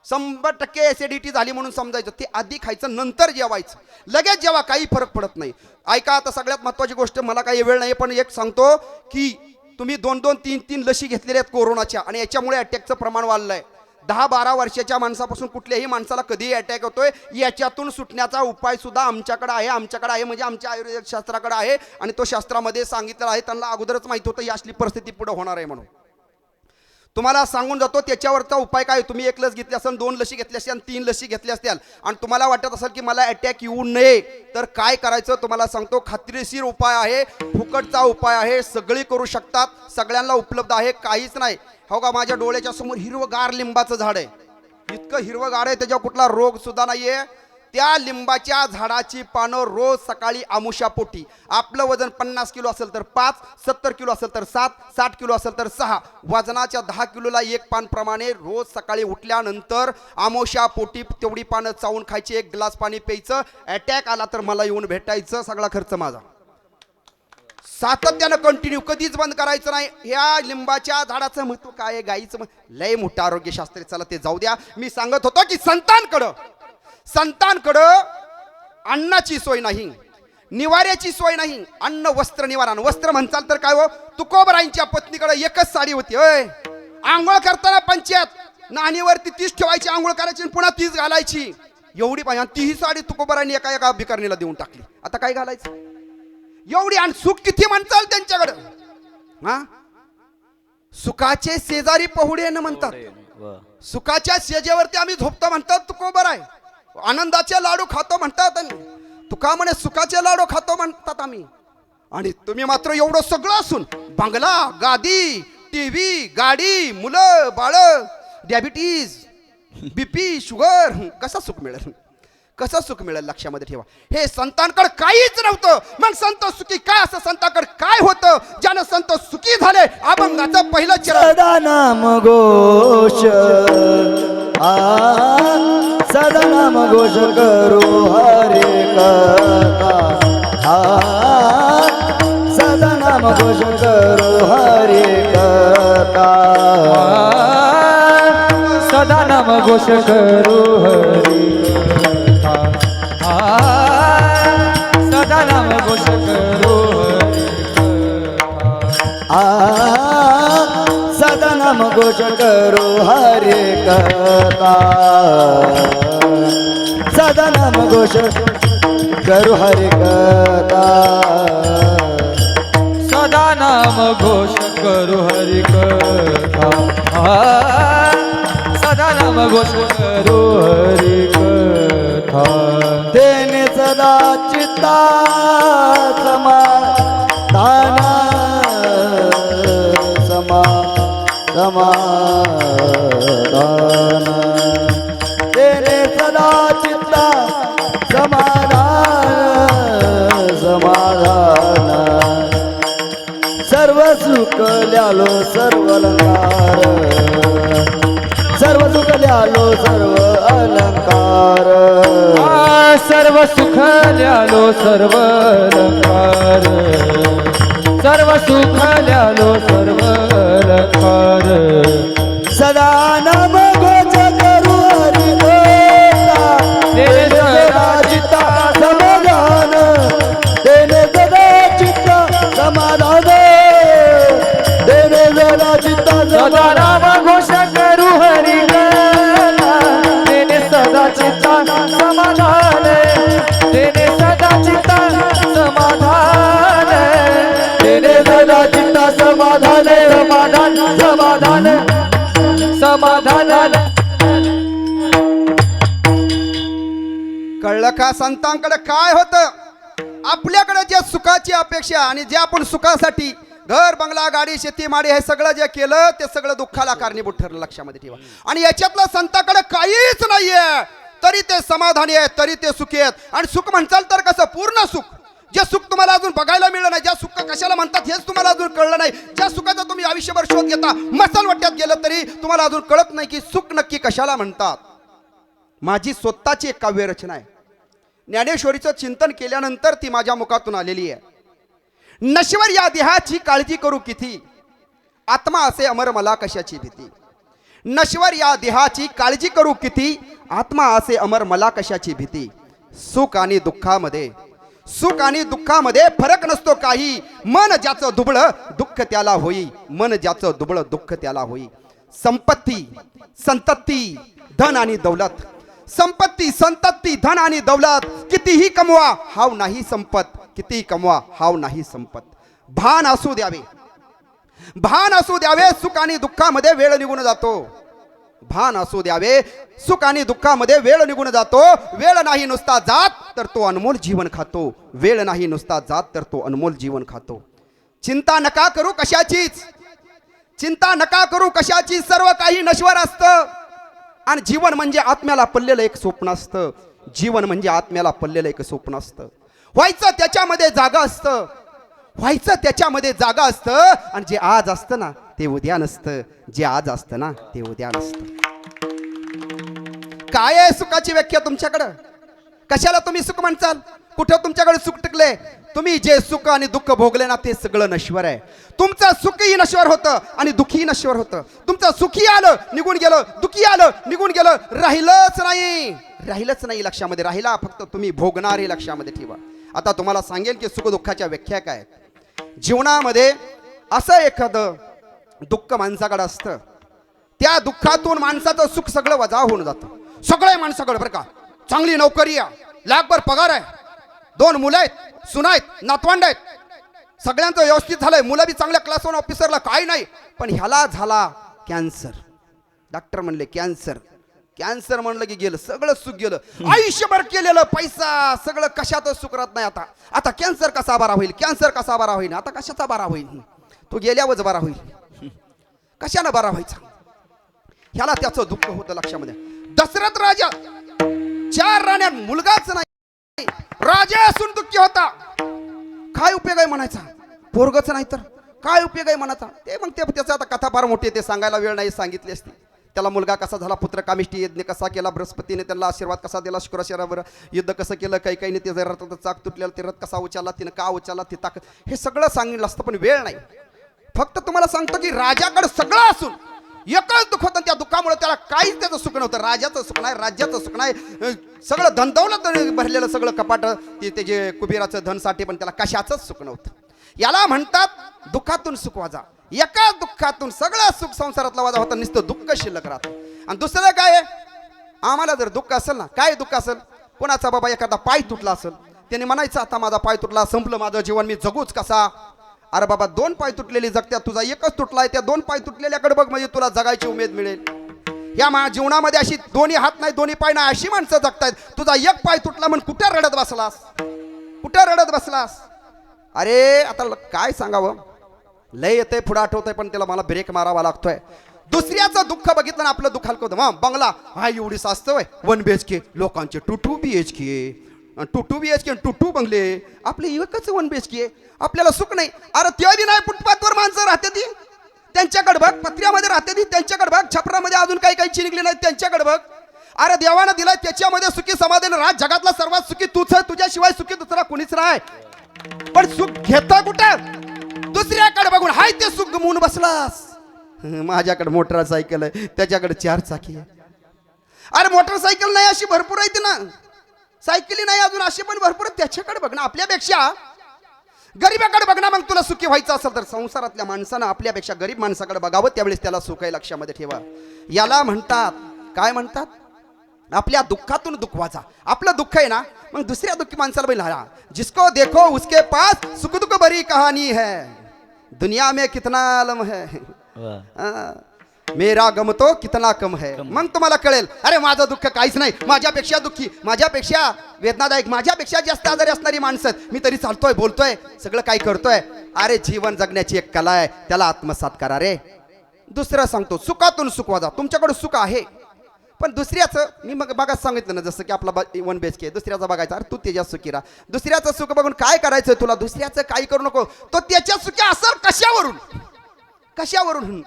100% ऍसिडिटी झाली म्हणून समजायचं. ते आधी खायचं, नंतर जेवायचं. लगेच जेवा, काही फरक पडत नाही. ऐका, आता सगळ्यात महत्त्वाची गोष्ट, मला काही वेळ नाही पण एक सांगतो की तुम्ही 2-2, 3-3 लसी घेतलेल्या आहेत कोरोनाच्या, आणि याच्यामुळे अटॅकचं प्रमाण वाढलंय. 10-12 वर्षाच्या माणसापासून कुठल्याही माणसाला कधीही अटॅक होतोय. याच्यातून सुटण्याचा उपाय सुद्धा आमच्याकडे आहे. आमच्याकडे आहे म्हणजे आमच्या आयुर्वेद शास्त्राकडे आहे, आणि तो शास्त्रामध्ये सांगितलेला आहे. त्यांना अगोदरच माहिती होतं ही असली परिस्थिती पुढे होणार आहे म्हणून. तुम्हाला सांगून जातो त्याच्यावरचा उपाय काय. तुम्ही 1 लस घेतली असेल, 2 लसी घेतली असेल, 3 लसी घेतल्या असतील, आणि तुम्हाला वाटत असेल की मला अटॅक येऊ नये, तर काय करायचं तुम्हाला सांगतो. खात्रीशीर उपाय आहे, फुकटचा उपाय आहे, सगळी करू शकतात, सगळ्यांना उपलब्ध आहे, काहीच नाही. हो का, माझ्या डोळ्याच्या समोर हिरवगार लिंबाचं झाड आहे, इतकं हिरवगार आहे, त्याच्यावर कुठला रोग सुद्धा नाहीये. त्या लिंबाच्या झाडाची पानं रोज सकाळी आमुषापोटी, आपलं वजन 50 किलो असेल तर 5, 70 किलो असेल तर 7, 60 किलो असेल तर 6, वजनाच्या 10 किलोला 1 पान प्रमाणे रोज सकाळी उठल्यानंतर आमुषापोटी तेवढी पानं चावून खायची, 1 ग्लास पाणी प्यायचं. अटॅक आला तर मला येऊन भेटायचं, सगळा खर्च माझा. सातत्यानं कंटिन्यू, कधीच बंद करायचं नाही. ह्या लिंबाच्या झाडाचं महत्व काय आहे, गाईचं लय मोठं आरोग्यशास्त्री. चला ते जाऊ द्या. मी सांगत होतो की संतांकडं अन्नाची सोय नाही, निवाऱ्याची सोय नाही. अन्न, वस्त्र, निवारण. वस्त्र म्हणताल तर काय हो, तुकोबराईंच्या पत्नीकडे एकच साडी होती. आंघोळ करताना पंचायत नाणीवरती 30 ठेवायची, आंघोळ करायची, पुन्हा 30 घालायची, एवढी पाहिजे. तीही साडी तुकोबराईंनी एका भिकारणीला देऊन टाकली. आता काय घालायचं एवढी, आणि सुख किती म्हणताल त्यांच्याकडं. हा, सुखाचे शेजारी पहुडे न म्हणतात, सुखाच्या शेजेवरती आम्ही झोपतो म्हणतात तुकोबराय. आनंदाचे लाडू खातो म्हणतात, तुका म्हणे सुखाचे लाडू खातो म्हणतात आम्ही. आणि तुम्ही मात्र एवढं सगळं असून बंगला, गादी, टीव्ही, गाडी, मुलं बाळ, डायबिटीज, बीपी, शुगर, कसं सुख मिळेल, कसं सुख मिळेल, लक्षामध्ये ठेवा. हे संतांकडे काहीच नव्हतं. मग संत सुखी काय, असं संतांकडे काय होतं ज्यानं संत सुखी झाले. अभंगाचं पहिलं चरण. सदा नाम घोष, सदा नाम घोष करो हरे कथा, सदा नाम घोष करो हरे कथा, सदा नाम घोष करो हरी, सदा नाम घोष करो सदा नाम घोष करो हरे कथा, सदा नाम घोष करो हरे कथा, सदा नाम घोष करू हरी कथा सदा नाम घोष करू हरी कथा तेने सदा चित्ता समाधान समाधान तेने सदा चित्ता समाधान समाधान सर्व सुख ल्यालो सर्व अलंकार सर्व सुख ल्यालो सर्व अलंकार सर्व सुख ल्यालो सर्व अलंकार सर्व सुख ल्यालो सर्व अलंकार सदा नाम घोष करू हरी कथा तेने सदा चित्ता समाधान तेने सदा चित्ता समाधान तेने सदा चित्ता सदा नाम घोष करू हरी कथा तेने सदा चित्ता समाधान तेने सदा चित्ता समाधान तेने सदा चित्ता समाधान समाधान समाधान समाधान कळलं का संतांकडे काय होतं? आपल्याकडे जे सुखाची अपेक्षा आणि जे आपण सुखासाठी घर बंगला गाडी शेती माडी हे सगळं जे केलं ते सगळं दुःखाला कारणीभूत ठरलं. लक्षामध्ये ठेवा. आणि याच्यातलं संतांकडे काहीच नाहीये तरी ते समाधानी आहेत, तरी ते सुखी आहेत. आणि सुख म्हणचाल तर कसं? पूर्ण सुख. जे सुख तुम्हाला अजून बघायला मिळलं नाही, ज्या सुख कशाला म्हणतात हेच तुम्हाला अजून कळलं नाही, ज्या सुखाचा तुम्ही आयुष्यभर शोध घेता, मसालवट्यात गेलं तरी तुम्हाला अजून कळत नाही की सुख नक्की कशाला म्हणतात. माझी स्वतःची एक काव्य रचना आहे. ज्ञानेश्वरीचं चिंतन केल्यानंतर ती माझ्या मुखातून आलेली आहे. नश्वर या देहाची काळजी करू किती, आत्मा असे अमर मला कशाची भीती. नश्वर या देहाची काळजी करू किती, आत्मा असे अमर मला कशाची भीती. सुख आणि दुःखामध्ये फरक नसतो काही, मन ज्याचं दुबळं दुःख त्याला होई, मन ज्याचं दुबळं दुःख त्याला होई. संपत्ती संतती धन आणि दौलत, संपत्ती संतती धन आणि दौलत कितीही कमवा हाव नाही संपत, कितीही कमवा हाव नाही संपत. भान असू द्यावे सुख आणि दुःखामध्ये वेळ निघून जातो. भान असू द्यावे सुख आणि दुःखामध्ये वेळ निघून जातो. वेळ नाही नुसता जात तर तो अनमोल जीवन खातो. वेळ नाही नुसता जात तर तो अनमोल जीवन खातो. चिंता नका करू कशाची, सर्व काही नश्वर असतं. आणि जीवन म्हणजे आत्म्याला पडलेलं एक स्वप्न असतं. व्हायचं त्याच्यामध्ये जागा असतं. आणि जे आज असतं ना ते उद्या नसतं. काय आहे सुखाची व्याख्या तुमच्याकडं? कशाला तुम्ही सुख म्हणचाल? कुठं तुमच्याकडे सुख टिकले? तुम्ही जे सुख आणि दुःख भोगले ना ते सगळं नश्वर आहे. तुमचं सुखही नश्वर होतं आणि दुःखही नश्वर होतं. तुमचं सुखी आलं निघून गेलं, दुःखी आलं निघून गेलं, राहिलंच नाही. लक्षामध्ये राहिला फक्त तुम्ही भोगणारे. लक्षामध्ये ठेवा. आता तुम्हाला सांगेन की सुख दुःखाच्या व्याख्या काय आहेत. जीवनामध्ये असं एखादं दुःख माणसाकडे असतं, त्या दुःखातून माणसाचं सुख सगळं वजा होऊन जातं. सगळे माणसाकडे बरं का, चांगली नोकरी आहे, लाखभर पगार आहे, 2 मुलं आहेत, सुना आहेत, नातवंड आहेत, सगळ्यांचं व्यवस्थित झालंय, मुलं बी चांगल्या क्लास 1 ऑफिसरला, काही नाही. पण ह्याला झाला कॅन्सर. डॉक्टर म्हणले कॅन्सर म्हणलं की गेलं सगळं सुख गेलं. आयुष्यभर केलेलं पैसा सगळं कशातच सुख राहत नाही. आता कॅन्सर कसा बरा होईल, आता कशाचा बरा होईल? तो गेल्यावरच बरा होईल, कशानं बरा व्हायचा? ह्याला त्याचं दुःख होतं. लक्षामध्ये दशरथ राजा 4 राण्यात मुलगाच नाही, राजा असून दुःखी होता. काय उपयोग आहे म्हणायचा? पोरगच नाही तर काय उपयोग आहे म्हणायचा? ते मग त्याचं आता कथा फार मोठी, ते सांगायला वेळ नाही, सांगितली असती. त्याला मुलगा कसा झाला, पुत्र कामिष्टी यज्ञ कसा केला, बृहस्पतीने त्याला आशीर्वाद कसा दिला, शुक्राचार्यावर युद्ध कसं केलं, काही ते रथाचा चाक तुटलेला, ते रथ कसा उचलला, तिनं का उचलला, ती ताकद, हे सगळं सांगितलं असतं पण वेळ नाही. फक्त तुम्हाला सांगतो की राजाकडे सगळं असून एकच दुःख होतं. त्या दुःखामुळे त्याला काहीच त्याचं सुख नव्हतं. राजाचं सुख नाही, राज्याचं सुख नाही, सगळं धनदौलत भरलेलं सगळं कपाट, ते जे कुबेराचं धनसाठी, पण त्याला कशाचंच सुख नव्हतं. याला म्हणतात दुःखातून सुख वाजा. एकाच दुःखातून सगळं सुख संसारातला वाजा होता, नुसतं दुःख शिल्लक राहतं. आणि दुसरं काय आहे, आम्हाला जर दुःख असेल ना, काय दुःख असेल, कोणाचा बाबा एखादा पाय तुटला असेल, त्याने म्हणायचं आता माझा पाय तुटला, संपलं माझं जीवन, मी जगूच कसा. अरे बाबा 2 पाय तुटलेली जगत्यात, तुझा एकच तुटलाय, त्या 2 पाय तुटलेल्याकडे बघ, म्हणजे तुला जगायची उमेद मिळेल. या जीवनामध्ये अशी दोन्ही हात नाही दोन्ही पाय नाही अशी माणसं जगतायत. तुझा एक पाय तुटला म्हणून कुठे रडत बसलास, कुठे रडत बसलास? अरे आता काय सांगावं, लय येतंय पुढे आठवतंय पण त्याला मला ब्रेक मारावा लागतोय. दुसऱ्याचं दुःख बघितलं ना आपलं दुःख हलकं होतं. मग बंगला हा एवढी सास्त होय, 1 BHK, लोकांचे 2 BHK, 2 BHK 2 बंगले, आपले एकच 1 BHK. आपल्याला सुख नाही. अरे ते बी नाही, फुटपाथवर माणसं राहते ती, त्यांच्याकडे बघ. पत्र्यामध्ये राहते ती, त्यांच्याकडे बघ. छपरामध्ये अजून काही चिनिकले नाही, त्यांच्याकडे बघ. अरे देवानं दिलाय त्याच्यामध्ये सुखी समाधान राह. जगातला सर्वात सुखी तूच आहे, तुझ्याशिवाय सुखी दुसरा कुणीच नाही. पण सुख घेता कुठं? दुसऱ्याकडे बघून हाय ते सुख गमवून बसलास. माझ्याकडे मोटरसायकल आहे, त्याच्याकडे 4 चाकी आहे. अरे मोटरसायकल नाही अशी भरपूर आहे ना, सायकली नाही अजून अशी पण भरपूर. त्याच्याकडे बघ ना, आपल्यापेक्षा गरीबाकडे बघ ना. मग तुला सुखी व्हायचं असेल तर संसारातल्या माणसानं आपल्यापेक्षा गरीब माणसाकडे बघावं, त्यावेळेस त्याला सुख आहे. लक्षामध्ये ठेवा. याला म्हणतात, काय म्हणतात, आपल्या दुःखातून दुःख वाचा. आपलं दुःख आहे ना, मग दुसऱ्या दुःखी माणसाला बैल, जिसको देखो उसके पास सुख दुःख भरी कहानी है, दुनिया में कितना आलम है, मेरा गम तो कितना कम है. मग तुम्हाला कळेल, अरे माझं दुःख काहीच नाही, माझ्यापेक्षा दुःखी, माझ्यापेक्षा वेदनादायक, माझ्यापेक्षा जास्त आजारी असणारी माणसं, मी तरी चालतोय, बोलतोय, सगळं काय करतोय. अरे जीवन जगण्याची एक कला आहे, त्याला आत्मसात करा रे. दुसरं सांगतो, सुखातून सुख वाजा. तुमच्याकडे सुख आहे, पण दुसऱ्याचं, मी मग बघा सांगितलं ना, जसं की आपला 1 BHK, दुसऱ्याचा बघायचा. अरे तू त्याच्या सुखी राहा. दुसऱ्याचं सुख बघून काय करायचं तुला? दुसऱ्याचं काही करू नको. तो त्याच्या सुखी असर कशावरून, कशावरून?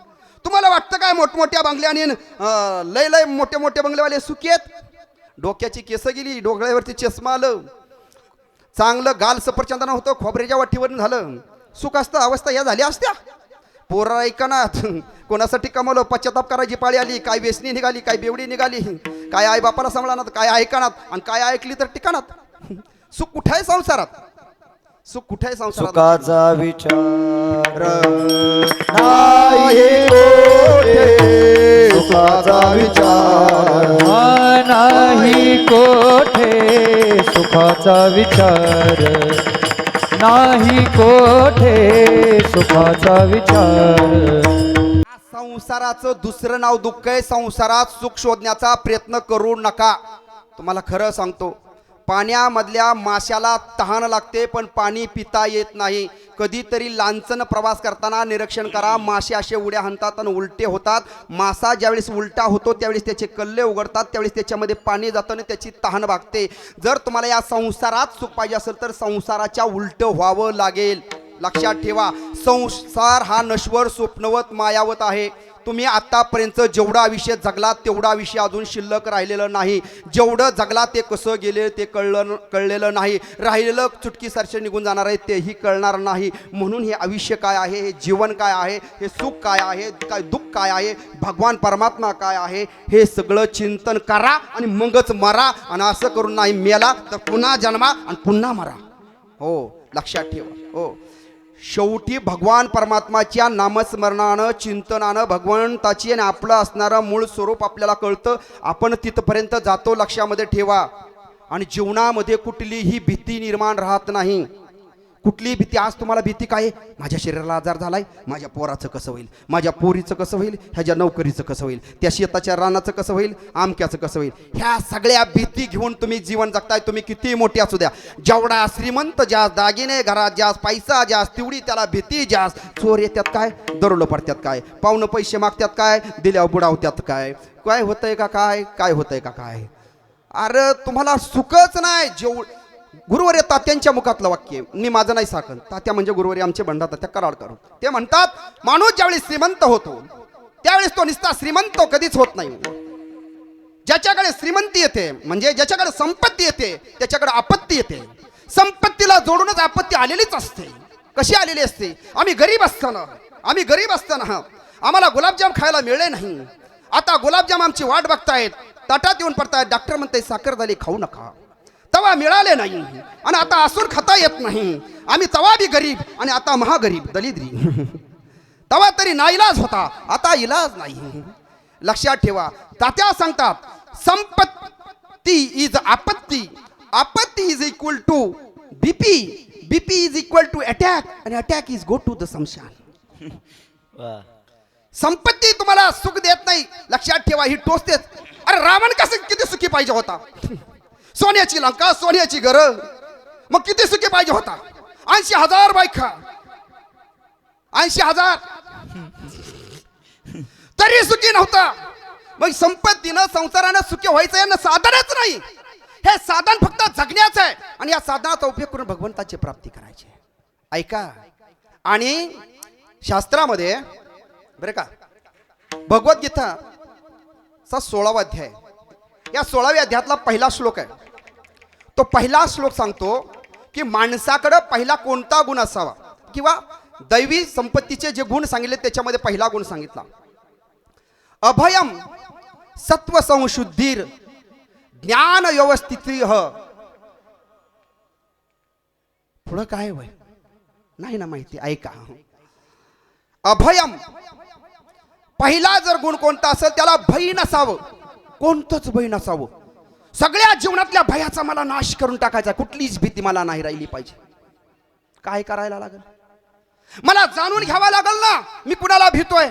तुम्हाला वाटतं काय मोठमोठ्या बंगल्याने लय लय मोठे मोठे बंगलेवाले सुखी आहेत? डोक्याची केस गेली, डोकळ्यावरती चष्मा आलं, चांगलं गाल सफरचंदानं होतं, खोबऱ्याच्या वाटीवरून झालं, सुख असतं. अवस्था या झाल्या असत्या. पोरा ऐकनात, कोणासाठी कमवलं, पश्चाताप करायची पाळी आली. काय व्यसनी निघाली, काय बेवडी निघाली, काय आई बापाला सांभाळणार, काय ऐकनात, आणि काय ऐकली तर टिकाणात. सुख कुठे आहे संसारात? सुख कुठे आहे संसारात? सुखाचा विचार नाही कोठे, सुखाचा विचार नाही कोठे, सुखाचा विचार नाही कोठे, सुखाचा विचार. संसाराचं दुसरं नाव दुःख आहे. संसारात सुख शोधण्याचा प्रयत्न करू नका. तुम्हाला खरं सांगतो, पाण्यामधल्या माशाला तहान लागते पण पाणी पिता येत नाही. कधीतरी लांछन प्रवास करताना निरीक्षण करा. मासे असे उड्या हाणतात आणि उलटे होतात. मासा ज्यावेळेस उलटा होतो त्यावेळेस त्याचे कल्ले उघडतात, त्यावेळेस त्याच्यामध्ये पाणी जातं आणि त्याची तहान भागते. जर तुम्हाला या संसारात सुख पाहिजे असेल तर संसाराच्या उलटं व्हावं लागेल. लक्षात ठेवा, संसार हा नश्वर, स्वप्नवत, मायावत आहे. तुम्ही आतापर्यंत जेवढा आयुष्य जगला तेवढा आयुष्य अजून शिल्लक राहिलेलं नाही. जेवढं जगला ते कसं गेले ते कळलेलं नाही. राहिलेलं चुटकीसारखे निघून जाणार आहे तेही कळणार नाही. म्हणून हे आयुष्य काय आहे, हे जीवन काय आहे, हे सुख काय आहे, काय दुःख काय आहे, भगवान परमात्मा काय आहे, हे सगळं चिंतन करा आणि मगच मरा. आणि असं करून नाही मेला तर पुन्हा जन्मा आणि पुन्हा मरा. हो, लक्षात ठेवा. हो, शेवटी भगवान परमात्माच्या नामस्मरणानं, चिंतनानं भगवंताची आणि आपलं असणारं मूळ स्वरूप आपल्याला कळतं. आपण तिथपर्यंत जातो. लक्षामध्ये ठेवा. आणि जीवनामध्ये कुठलीही भीती निर्माण राहत नाही. कुठलीही भीती. आज तुम्हाला भीती काय? माझ्या शरीराला आजार झालाय, माझ्या पोराचं कसं होईल, माझ्या पोरीचं कसं होईल, ह्याच्या नोकरीचं कसं होईल, त्या शेताच्या रानाचं कसं होईल, आमक्याचं कसं होईल. ह्या सगळ्या भीती घेऊन तुम्ही जीवन जगताय. तुम्ही किती मोठी असू द्या, जेवढा श्रीमंत जास्त, दागिने घरात जास्त, पैसा जास्त, तेवढी त्याला भीती जास्त. चोर येतात काय, दरोडं पडतात काय, पाहुणं पैसे मागतात काय, दिल्यावर बुडावतात काय, काय होतंय का काय, काय होतंय का काय. अरे तुम्हाला सुखच नाही. गुरुवर्य तात्यांच्या मुखातलं वाक्य, मी माझं नाही साकन. तात्या म्हणजे गुरुवर्य आमचे बंडा तात्या कराडकर. ते म्हणतात, माणूस ज्यावेळी श्रीमंत होतो त्यावेळेस तो निस्ता श्रीमंत कधीच होत नाही. ज्याच्याकडे श्रीमंती येते, म्हणजे ज्याच्याकडे संपत्ती येते, त्याच्याकडे आपत्ती येते. संपत्तीला जोडूनच आपत्ती आलेलीच असते. कशी आलेली असते? आम्ही गरीब असताना आम्हाला गुलाबजाम खायला मिळले नाही. आता गुलाबजाम आमची वाट बघतायत, ताटात येऊन पडतायत. डॉक्टर म्हणते साखर झाली, खाऊ नका. तवा मिळाले नाही आणि आता असून खाता येत नाही. आम्ही तवा बी गरीब आणि आता महागरीब, दलिद्री. तवा तरी नाईलाज होता, आता इलाज नाही. लक्षात ठेवा. तात्या सांगतात, संपत्ती इज आपत्ती, आपत्ती is equal to BP, BP is equal to attack आणि attack is go to the समशान. वा. संपत्ती तुम्हाला सुख देत नाही, लक्षात ठेवा, ही टोचतेच. अरे रावण कसं किती सुखी पाहिजे होता? सोन्याची लंका, सोन्याची घर, मग किती सुखी पाहिजे होता? 80,000 बायका, 80,000 तरी सुखी नव्हता. मग संपत्तीनं संसारानं सुखी व्हायचं यांना साधनच नाही. हे साधन फक्त जगण्याचं आहे आणि या साधनाचा उपयोग करून भगवंताची प्राप्ती करायची. ऐका, आणि शास्त्रामध्ये बरं का, भगवद्गीता चा 16वा अध्याय, या 16व्या अध्यायातला पहिला श्लोक आहे. तो पहिला श्लोक सांगतो की माणसाकडे पहिला कोणता गुण असावा, किंवा दैवी संपत्तीचे जे गुण सांगितले त्याच्यामध्ये पहिला गुण सांगितला, अभयम सत्व संशुद्धीर ज्ञान व्यवस्थित. पुढं काय वय नाही ना माहिती, ऐका. अभयम, पहिला जर गुण कोणता असेल त्याला भय नसावं, कोणतंच भय नसावं. सगळ्या जीवनातल्या भयाचा मला नाश करून टाकायचा, कुठलीच भीती मला नाही राहिली पाहिजे. काय करायला लागेल? मला जाणून घ्यावा लागेल ना, मी कुणाला भीतोय,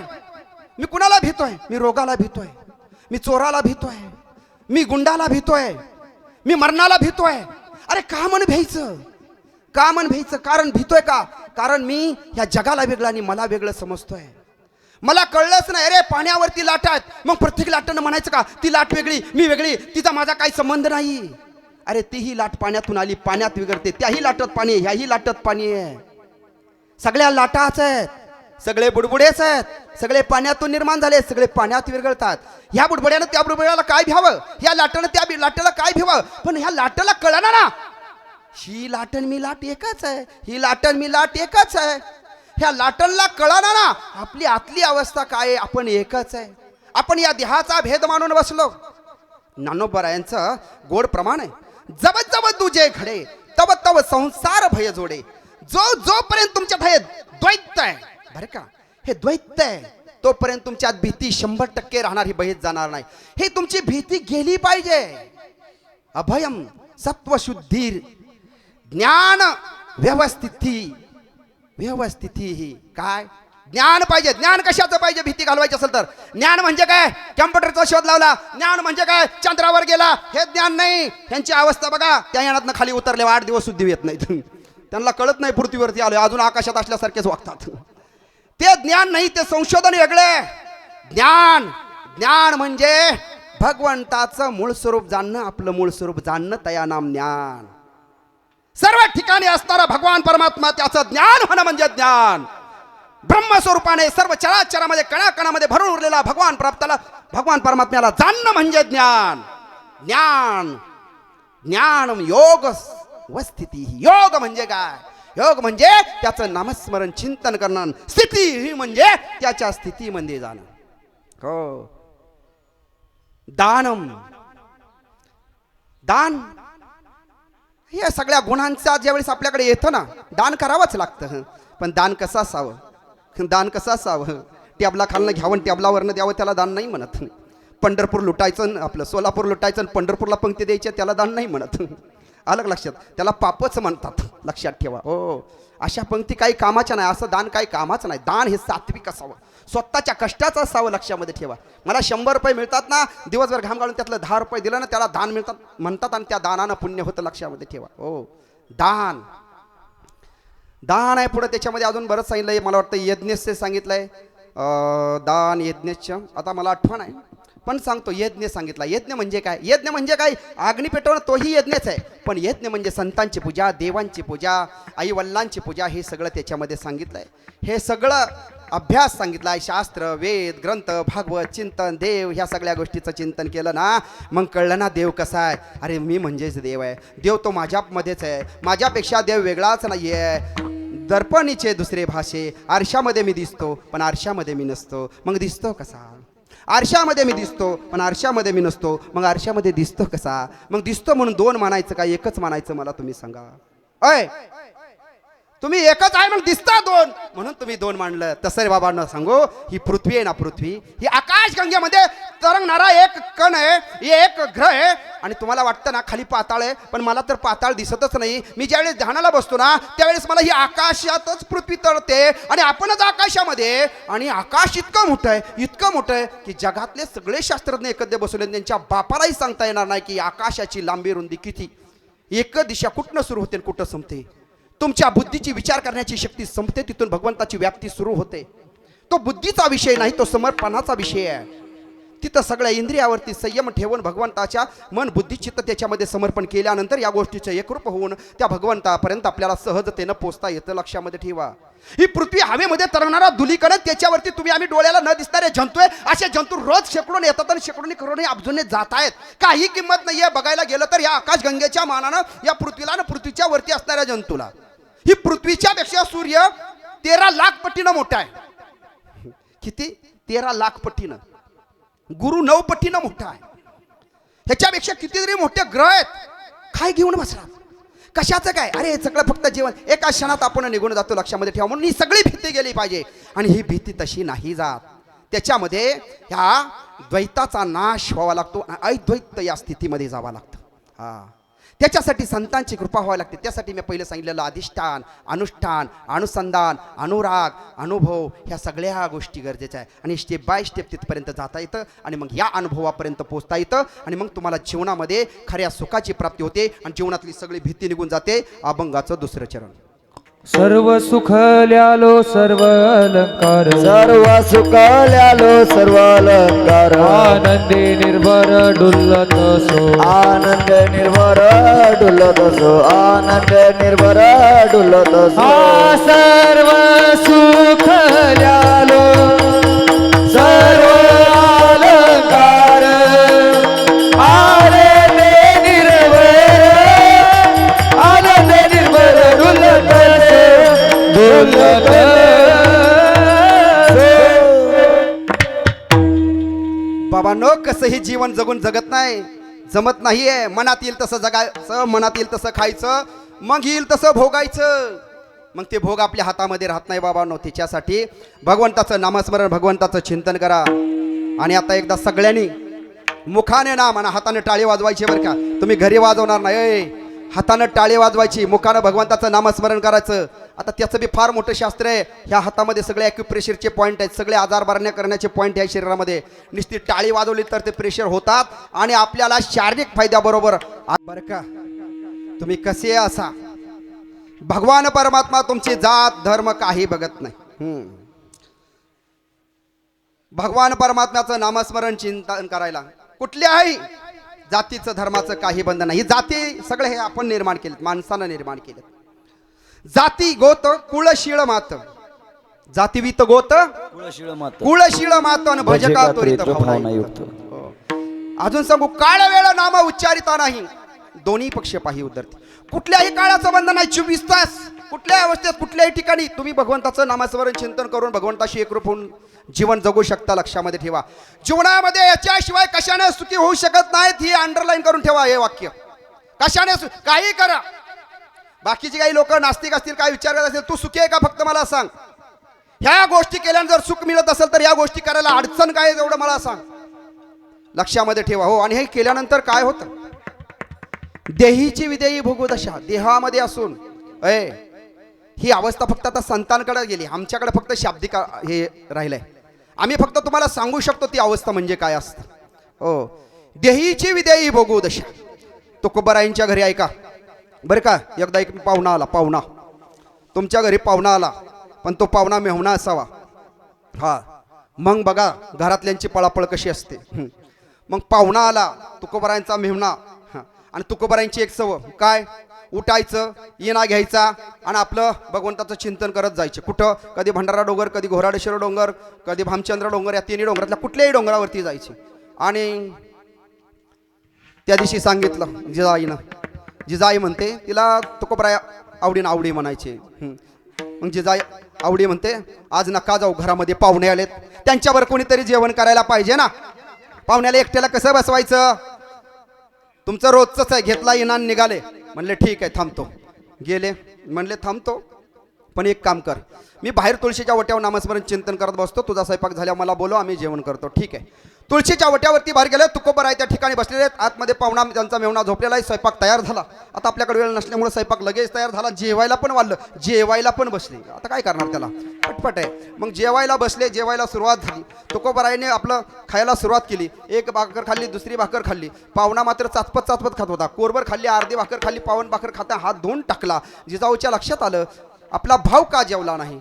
मी कुणाला भीतोय. मी रोगाला भीतोय, मी चोराला भीतोय, मी गुंडाला भीतोय, मी मरणाला भीतोय. अरे का मन भ्यायचं, का मन भ्यायचं? कारण भीतोय का? कारण मी ह्या जगाला वेगळं आणि मला वेगळं समजतोय. मला कळलंच नाही. अरे पाण्यावरती लाटा आहेत, मग प्रत्येक लाटानं म्हणायचं का ती लाट वेगळी, मी वेगळी, तिचा माझा काही संबंध नाही. अरे तीही लाट पाण्यातून आली, पाण्यात विगरते, त्याही लाटत पाणी, ह्याही लाटत पाणी आहे. सगळ्या लाटाच आहेत, सगळे बुडबुडेच आहेत, सगळे पाण्यातून निर्माण झाले, सगळे पाण्यात विरघळतात. ह्या बुडबुड्यानं त्या बुडबुड्याला काय भ्यावं, ह्या लाटानं त्या लाटाला काय भ्यावं, पण ह्या लाटाला कळना ना, ही लाटण मी लाट एकच आहे, ही लाटण मी लाट एकच आहे. ह्या लाटणला कळना ना आपली आतली अवस्था काय आहे, आपण एकच आहे. आपण या देहाचा भेद मानून बसलो. ज्ञानोबरायांचं गोड प्रमाण आहे, जब जब तुझे घडे तब तब संसार भय जोडे. जोपर्यंत तुमच्यात हे द्वैत आहे, बरं का, हे द्वैत आहे, तोपर्यंत तुमच्यात भीती 100% राहणार, ही बहीत जाणार नाही. हे तुमची भीती गेली पाहिजे. अभयम सत्वशुद्धीर ज्ञान व्यवस्थिती. व्यवस्थिती ही काय? ज्ञान पाहिजे. ज्ञान कशाचं पाहिजे? भीती घालवायची असेल तर. ज्ञान म्हणजे काय? कॅम्प्युटरचा शोध लावला. ज्ञान म्हणजे काय? चंद्रावर गेला. हे ज्ञान नाही. त्यांची अवस्था बघा, त्या यानातनं खाली उतरले 8 दिवस सुद्धा येत नाहीत. त्यांना कळत नाही पृथ्वीवरती आलोय, अजून आकाशात असल्यासारखेच वागतात. ते ज्ञान नाही, ते संशोधन वेगळे. ज्ञान, ज्ञान म्हणजे भगवंताचं मूळ स्वरूप जाणणं, आपलं मूळ स्वरूप जाणणं, तया नाम ज्ञान. सर्व ठिकाणी असणारा भगवान परमात्मा, त्याचं ज्ञान होणं म्हणजे ज्ञान. ब्रह्मस्वरूपाने सर्व चराचरामध्ये कणाकणामध्ये भरून उरलेला भगवान प्राप्ताला, भगवान परमात्म्याला जाणणं म्हणजे ज्ञान. ज्ञान, ज्ञान योग व स्थिती. योग म्हणजे काय? योग म्हणजे त्याचं नामस्मरण चिंतन करणं. स्थिती ही म्हणजे त्याच्या स्थितीमध्ये जाणं. हो. दानम, दान हे सगळ्या गुणांचा ज्यावेळेस आपल्याकडे येतं ना, दान करावंच लागतं. पण दान कसं असावं? दान कसं असावं? टॅबला खालनं घ्यावं, टॅबलावरनं द्यावं, त्याला दान नाही म्हणत. पंढरपूर लुटायचं, आपलं सोलापूर लुटायचं, पंढरपूरला पंक्ती द्यायच्या, त्याला दान नाही म्हणत. अलग लक्षात, त्याला पापच म्हणतात, लक्षात ठेवा. हो, अशा पंक्ती काही कामाच्या नाही, असं दान काही कामाचं नाही. दान हे सात्विक असावं, स्वतःच्या कष्टाचं असावं, लक्षामध्ये ठेवा. मला 100 रुपये मिळतात ना, दिवसभर घाम घालून त्यातलं 10 रुपये दिलं ना, त्याला दान मिळतात म्हणतात, आणि त्या दानानं पुण्य होतं, लक्षामध्ये ठेवा. हो, दान, दान आहे. पुढे त्याच्यामध्ये अजून बरंच सांगितलंय, मला वाटतं यज्ञस्य सांगितलंय, दान यज्ञश्च, आता मला आठवण आहे पण सांगतो. यज्ञ सांगितला. यज्ञ म्हणजे काय? यज्ञ म्हणजे काय? अग्नी पेटवणं, तोही यज्ञच आहे. पण यज्ञ म्हणजे संतांची पूजा, देवांची पूजा, आई वडिलांची पूजा, हे सगळं त्याच्यामध्ये सांगितलंय. हे सगळं अभ्यास सांगितला आहे. शास्त्र, वेद, ग्रंथ, भागवत, चिंतन, देव, ह्या सगळ्या गोष्टीचं चिंतन केलं ना, मग कळलं ना देव कसा आहे. अरे मी म्हणजेच देव आहे. देव तो माझ्यामध्येच आहे, माझ्यापेक्षा देव वेगळाच नाही आहे. दर्पणीचे दुसरे भाषे, आरशामध्ये मी दिसतो पण आरशामध्ये मी नसतो. मग दिसतो कसा? आरशामध्ये मी दिसतो पण आरशामध्ये मी नसतो. मग आरशामध्ये दिसतो कसा? मग दिसतो म्हणून 2 मानायचं का, एकच मानायचं? मला तुम्ही सांगा. अय, तुम्ही एकच आहे मग दिसता 2 म्हणून तुम्ही 2 मानलं. तसं रे बाबांना सांगू, ही पृथ्वी आहे ना, पृथ्वी ही आकाशगंगेमध्ये तरंगणारा एक कण आहे, एक ग्रह आहे. आणि तुम्हाला वाटतं ना खाली पाताळ आहे, पण मला तर पाताळ दिसतच नाही. मी ज्यावेळेस ध्यानाला बसतो ना त्यावेळेस मला ही आकाशातच पृथ्वी तळते आणि आपणच आकाशामध्ये. आणि आकाश इतकं मोठं आहे की जगातले सगळे शास्त्रज्ञ एकत्र बसवले, त्यांच्या बापालाही सांगता येणार नाही की आकाशाची लांबी रुंदी किती. एक दिशा कुठनं सुरू होते आणि कुठं संपते. तुमच्या बुद्धीची विचार करण्याची शक्ती संपते, तिथून भगवंताची व्याप्ती सुरू होते. तो बुद्धीचा विषय नाही, तो समर्पणाचा विषय आहे. तिथं सगळ्या इंद्रियावरती संयम ठेवून भगवंताच्या मन बुद्धी चित्त त्याच्यामध्ये समर्पण केल्यानंतर या गोष्टीचं एकरूप होऊन त्या भगवंतापर्यंत आपल्याला सहजतेनं पोचता येतं. लक्षामध्ये ठेवा, ही पृथ्वी हवेमध्ये तरंगणारा धुलीकण, त्याच्यावरती तुम्ही आम्ही डोळ्याला न दिसणारे जंतू आहे. असे जंतू रोज शेकडून येतात आणि शेकडून करोड अब्जूने जात आहेत. काही किंमत नाहीये. बघायला गेलं तर या आकाशगंगेच्या मानानं या पृथ्वीला आणि पृथ्वीच्या वरती असणाऱ्या जंतूला ही पृथ्वीच्या पेक्षा सूर्य 13 लाख पटीनं मोठा आहे. किती? 13 लाख पटीनं. गुरु 9 पटीनं मोठा आहे. ह्याच्यापेक्षा कितीतरी मोठे ग्रह आहेत. काय घेऊन बसला? कशाचं काय? अरे हे सगळं फक्त जीवन एका क्षणात आपण निघून जातो. लक्षामध्ये ठेवा. म्हणून ही सगळी भीती गेली पाहिजे. आणि ही भीती तशी नाही जात. त्याच्यामध्ये ह्या द्वैताचा नाश व्हावा लागतो, अद्वैत या स्थितीमध्ये जावं लागतं. त्याच्यासाठी संतांची कृपा व्हावी लागते. त्यासाठी मी पहिलं सांगितलेलं अधिष्ठान, अनुष्ठान, अनुसंधान, अनुराग, अनुभव ह्या सगळ्या गोष्टी गरजेच्या आहे. आणि स्टेप बाय स्टेप तिथपर्यंत जाता येतं आणि मग या अनुभवापर्यंत पोचता येतं. आणि मग तुम्हाला जीवनामध्ये खऱ्या सुखाची प्राप्ती होते आणि जीवनातली सगळी भीती निघून जाते. अभंगाचं दुसरं चरण. सर्व सुख ल्यालो सर्व अलंकार, सर्व सुखाल्यालो सर्व अलंकार, आनंदी निर्भर डुल्लत सो, आनंद निर्भर डुलत सो, आनंद निर्भर डुलत सो. सर्व सुख ल्यालो सर्व अलंकार, आनंद निर्भर, आनंद निर्भर डुल्लत बाबांनो, कसंही जीवन जगून जगत नाही, जमत नाहीये. मनात येईल तसं जगायचं, मनात येईल तसं खायचं, मग येईल तसं भोगायचं. मग ते भोग आपल्या हातामध्ये राहत नाही बाबांनो. त्याच्यासाठी भगवंताचं नामस्मरण, भगवंताचं चिंतन करा. आणि आता एकदा सगळ्यांनी मुखाने नाम आणि हाताने टाळी वाजवायची बरं का. तुम्ही घरी वाजवणार नाही, हातानं टाळी वाजवायची, मुखानं भगवंताचं नामस्मरण करायचं. आता त्याचं बी फार मोठं शास्त्र आहे. ह्या हातामध्ये सगळे ॲक्युप्रेशरचे पॉईंट आहेत, सगळे आजार बरण्या करण्याचे पॉईंट आहे शरीरामध्ये. नुसती टाळी वाजवली तर ते प्रेशर होतात आणि आपल्याला शारीरिक फायद्याबरोबर बरं का. तुम्ही कसे असा, भगवान परमात्मा तुमची जात धर्म काही बघत नाही. भगवान परमात्म्याचं नामस्मरण चिंतन करायला कुठल्याही जातीचं धर्माचं काही बंधन नाही. जाती सगळे हे आपण निर्माण केलेत, माणसानं निर्माण केलेत. जाती गोत कुळशीळ मात, जातीवित गोत कुळशीळ मात आणि भजका त्वरित भावनायुक्त. अजून सांगू, काळ वेळ नाम उच्चारिता नाही, दोन्ही पक्ष पाही उद्धरते. कुठल्याही काळाचं बंधन नाही. 24 तास कुठल्याही अवस्थेत कुठल्याही ठिकाणी तुम्ही भगवंताचं नामस्मरण चिंतन करून भगवंताशी एकरूप होऊन जीवन जगू शकता. लक्षामध्ये ठेवा. जीवनामध्ये याच्याशिवाय कशाने सुखी होऊ शकत नाहीत, ही अंडरलाईन करून ठेवा हे वाक्य. कशाने काही करा. बाकीचे काही लोक नास्तिक असतील, काय विचार करत असतील, तू सुखी आहे का फक्त मला सांग. ह्या गोष्टी केल्याने जर सुख मिळत असेल तर या गोष्टी करायला अडचण काय आहे एवढं मला सांग. लक्षामध्ये ठेवा. हो, आणि हे केल्यानंतर काय होतं, देहीची विदेही भोगदशा देहामध्ये असून ही अवस्था फक्त आता संतांकडे गेली. आमच्याकडे फक्त शाब्दिक हे राहिलंय. आम्ही फक्त तुम्हाला सांगू शकतो ती अवस्था म्हणजे काय असतं. हो, देहीची विदेही भोगदशा. तुकोबारायांच्या घरी ऐका बरं का. एकदा एक पाहुणा आला, पाहुणा तुमच्या घरी पाहुणा आला, पण तो पाहुणा मेहुणा असावा. मग बघा घरातल्यांची पळापळ कशी असते. मग पाहुणा आला तुकोबारायांचा मेहुणा, आणि तुकोबारायांची एक सवय काय, उठायचं, येणा घ्यायचा आणि आपलं भगवंताचं चिंतन करत जायचे. कुठं, कधी भंडारा डोंगर, कधी घोराडेश्वर डोंगर, कधी भामचंद्र डोंगर, या तिन्ही डोंगरातल्या कुठल्याही डोंगरावरती जायचे. आणि त्या दिवशी सांगितलं जिजाईनं, जिजाई म्हणते तिला तुकोबराय आवडीनं आवडी म्हणायचे. मग जिजाई आवडी म्हणते आज नका जाऊ, घरामध्ये पाहुणे आलेत, त्यांच्यावर कोणीतरी जेवण करायला पाहिजे ना. पाहुण्याला एकट्याला कसं बसवायचं, तुमचं रोजचंच आहे. घेतला इनान निघाले. म्हणले ठीक आहे थांबतो. गेले, म्हणले थांबतो पण एक काम कर, मी बाहेर तुळशीच्या वट्यावर नामस्मरण चिंतन करत बसतो, तुझा स्वयंपाक झाल्यावर मला बोलव, आम्ही जेवण करतो. ठीक आहे. तुळशीच्या वट्यावरती बाहेर गेले, तुकोबर आहे त्या ठिकाणी बसलेले आहेत. आतमध्ये पाहुणा त्यांचा मेवणा झोपलेला आहे. स्वयंपाक तयार झाला. आता आपल्याकडे वेळ नसल्यामुळे स्वयंपाक लगेच तयार झाला. जेवायला पण वाढलं, जेवायला पण बसले. आता काय करणार, त्याला पटपट आहे. मग जेवायला बसले, जेवायला सुरुवात झाली. तुकोबरायने आपलं खायला सुरुवात केली. एक भाकर खाल्ली, दुसरी भाकर खाल्ली. पाहुणा मात्र चाचपत चाचपत खात होता. कोरभर खाल्ली, अर्धी भाकर खाल्ली. पावन भाकर खाता हात धुवून टाकला. जिजाऊच्या लक्षात आलं, आपला भाव का जेवला नाही.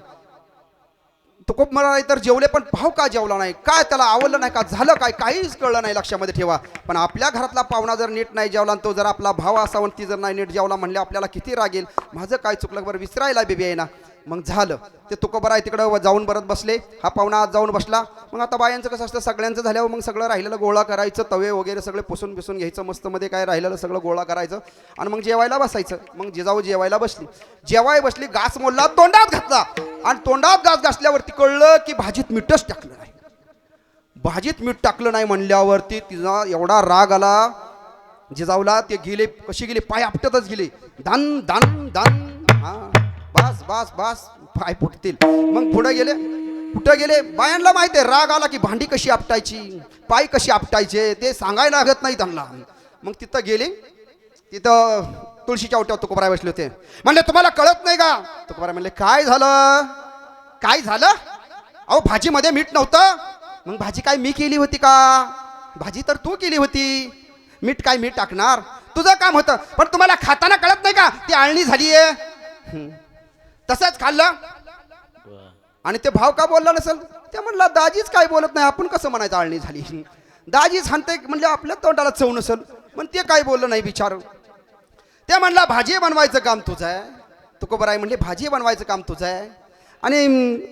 तुकोबराय तर जेवले, पण भाव का जेवला नाही, काय त्याला आवडलं नाही का, झालं काय, काहीच कळलं नाही. लक्षामध्ये ठेवा. पण आपल्या घरातला पाहुणा जर नीट नाही जेवला, तो जर आपला भाव असावा, ती जर नाही नीट जेवला म्हणले, आपल्याला किती राग येईल. माझं काय चुकलं बरं, विसरायला बेबी आहे ना. मग झालं ते तुकोबराय तिकडं जाऊन परत बसले. हा पाहुणा आज जाऊन बसला. मग आता बायांचं कसं असतं, सगळ्यांचं झाल्यावर मग सगळं राहिलेलं गोळा करायचं, तवे वगैरे सगळे पुसून बिसून घ्यायचं, मस्त मध्ये काय राहिलेलं सगळं गोळा करायचं आणि मग जेवायला बसायचं. मग जिजाऊ जेवायला बसली. जेवाय बसली, घास मोडला, तोंडात घातला आणि तोंडात घास घासल्यावरती कळलं की भाजीत मीठच टाकलं नाही. भाजीत मीठ टाकलं नाही म्हणल्यावरती तिचा एवढा राग आला जिजाऊला. ते गेले, कशी गेले, पाय आपटतच गेले. दान दान दान, हा बस बस बस, पाय फुटतील. मग पुढे गेले. कुठं गेले, बायांना माहिती आहे राग आला की भांडी कशी आपटायची, पाय कशी आपटायचे ते सांगायला लागत नाही त्यांना. मग तिथं गेले. तिथं तुळशीच्या ओट्यावर तुकोबराय बसले होते. म्हणले तुम्हाला कळत नाही का. तुकोबराय म्हणले काय झालं, काय झालं. अहो भाजीमध्ये मीठ नव्हतं. मग भाजी काय मी केली होती का, भाजी तर तू केली होती, मीठ काय मी टाकणार, तुझं काम होतं. पण तुम्हाला खाताना कळत नाही का, ती आळणी झालीये. तसंच खाल्लं आणि ते भाव का बोलला नसेल. ते म्हणला दाजीच काय बोलत नाही, आपण कसं म्हणायचं आळणी झाली. दाजीच हाणते म्हणजे आपल्या तोंडाला चव नसेल. पण ते काय बोललं नाही बिचार. ते म्हणला भाजी बनवायचं काम तुझं आहे. तुकोबराय म्हणले भाजी बनवायचं काम तुझं आहे आणि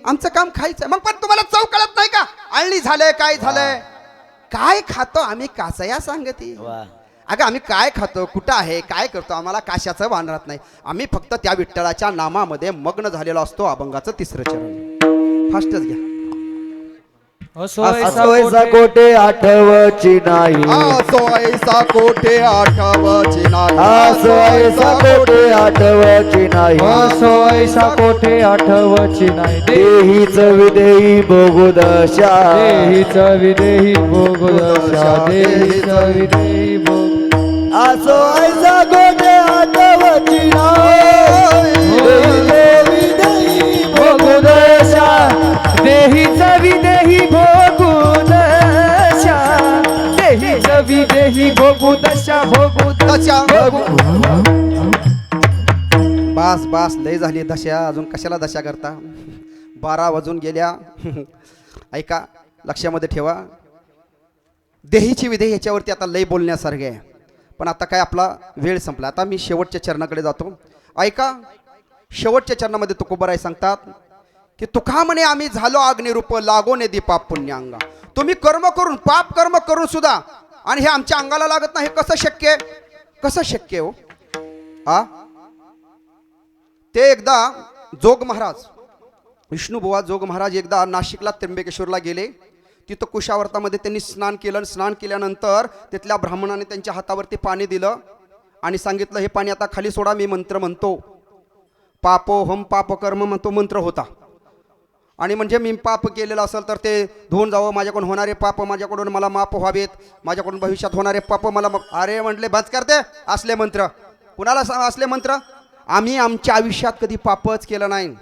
आमचं काम खायचं. मग पण तुम्हाला चव कळत नाही का, आळणी झालंय, काय झालंय, काय खातो आम्ही कासया सांगते. अगं आम्ही काय खातो, कुठं आहे, काय करतो, आम्हाला काशाचं भान राहत नाही. आम्ही फक्त त्या विठ्ठलाच्या नामामध्ये मग्न झालेलो असतो. अभंगाचं 3रं चरण फास्टच घ्या. असो ऐसा कोठे आठवची नाही, असो ऐसा कोठे आठवची नाही, असो ऐसा कोठे आठवची नाही, असो ऐसा कोठे आठवची नाही. देहीच विदेही भोगुदशा, देहीच विदेही भोगदशा, देहीच विदेही भोग. असो ऐसा कोठे आठवची नाही, देहीच विदेही भोगदशा, देहीच विदेही भोगदशा, देहीच विदेही भोगदशा, भोगदशा. बास बास लय झाली दशा, अजून कशाला दशा करता. 12 वाजून गेल्या. ऐका लक्षामध्ये ठेवा, देहीची विधेही ह्याच्यावरती आता लय बोलण्यासारखे आहे. पण आता काय आपला वेळ संपला. आता मी शेवटच्या चरणाकडे जातो. ऐका शेवटच्या चरणामध्ये तुकोबराय सांगतात की तुका म्हणे आम्ही झालो अग्निरूप, लागो ने पाप पुण्यांगा. तुम्ही कर्म करून, पाप कर्म करून सुद्धा आणि हे आमच्या अंगाला लागत नाही, कसं शक्य आहे, कसं शक्य हो. हा ते एकदा जोग महाराज, विष्णुबुवा जोग महाराज एकदा नाशिकला त्र्यंबकेश्वरला गेले. तिथं कुशावर्तामध्ये त्यांनी स्नान केलं. स्नान केल्यानंतर तिथल्या ब्राह्मणाने त्यांच्या हातावरती पाणी दिलं आणि सांगितलं हे पाणी आता खाली सोडा, मी मंत्र म्हणतो. पापोहम पापकर्म म्हणतो मंत्र होता. आणि म्हणजे मी पाप केलेलं असेल तर ते धुवून जावं, माझ्याकडून होणारे पाप माझ्याकडून मला माफ व्हावेत, माझ्याकडून भविष्यात होणारे पाप मला. अरे म्हटले बस करते असले मंत्र. कुणाला असले मंत्र, आम्ही आमच्या आयुष्यात कधी पापच केलं नाही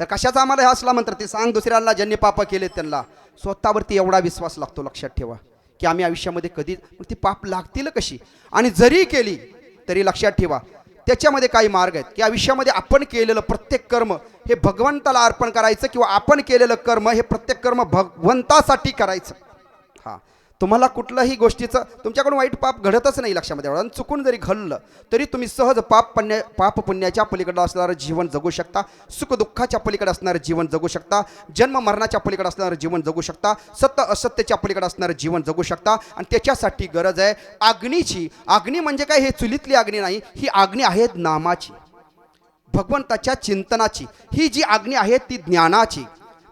तर कशाचा आम्हाला हे असला मंत्र. ते सांग दुसऱ्यांना ज्यांनी पाप केले त्यांना. स्वतःवरती एवढा विश्वास लागतो. लक्षात ठेवा की आम्ही आयुष्यामध्ये कधी ती पाप लागतील कशी, आणि जरी केली तरी लक्षात ठेवा त्याच्यामध्ये काही मार्ग आहेत की आयुष्यामध्ये आपण केलेलं प्रत्येक कर्म हे भगवंताला अर्पण करायचं, किंवा आपण केलेलं कर्म हे प्रत्येक कर्म भगवंतासाठी करायचं. हां तुम्हाला कुठल्याही गोष्टीचं तुमच्याकडून वाईट पाप घडतच नाही. लक्षामध्ये एवढं चुकून जरी घडलं तरी तुम्ही सहज पाप पुण्याच्या पलीकडे असणारं जीवन जगू शकता, सुखदुःखाच्या पलीकडे असणारं जीवन जगू शकता, जन्म मरणाच्या पलीकडे असणारं जीवन जगू शकता, सत्य असत्यच्या पलीकडे असणारं जीवन जगू शकता. आणि त्याच्यासाठी गरज आहे अग्नीची. अग्नी म्हणजे काय, हे चुलीतली अग्नी नाही, ही अग्नी आहे नामाची, भगवंताच्या चिंतनाची. ही जी अग्नी आहे ती ज्ञानाची.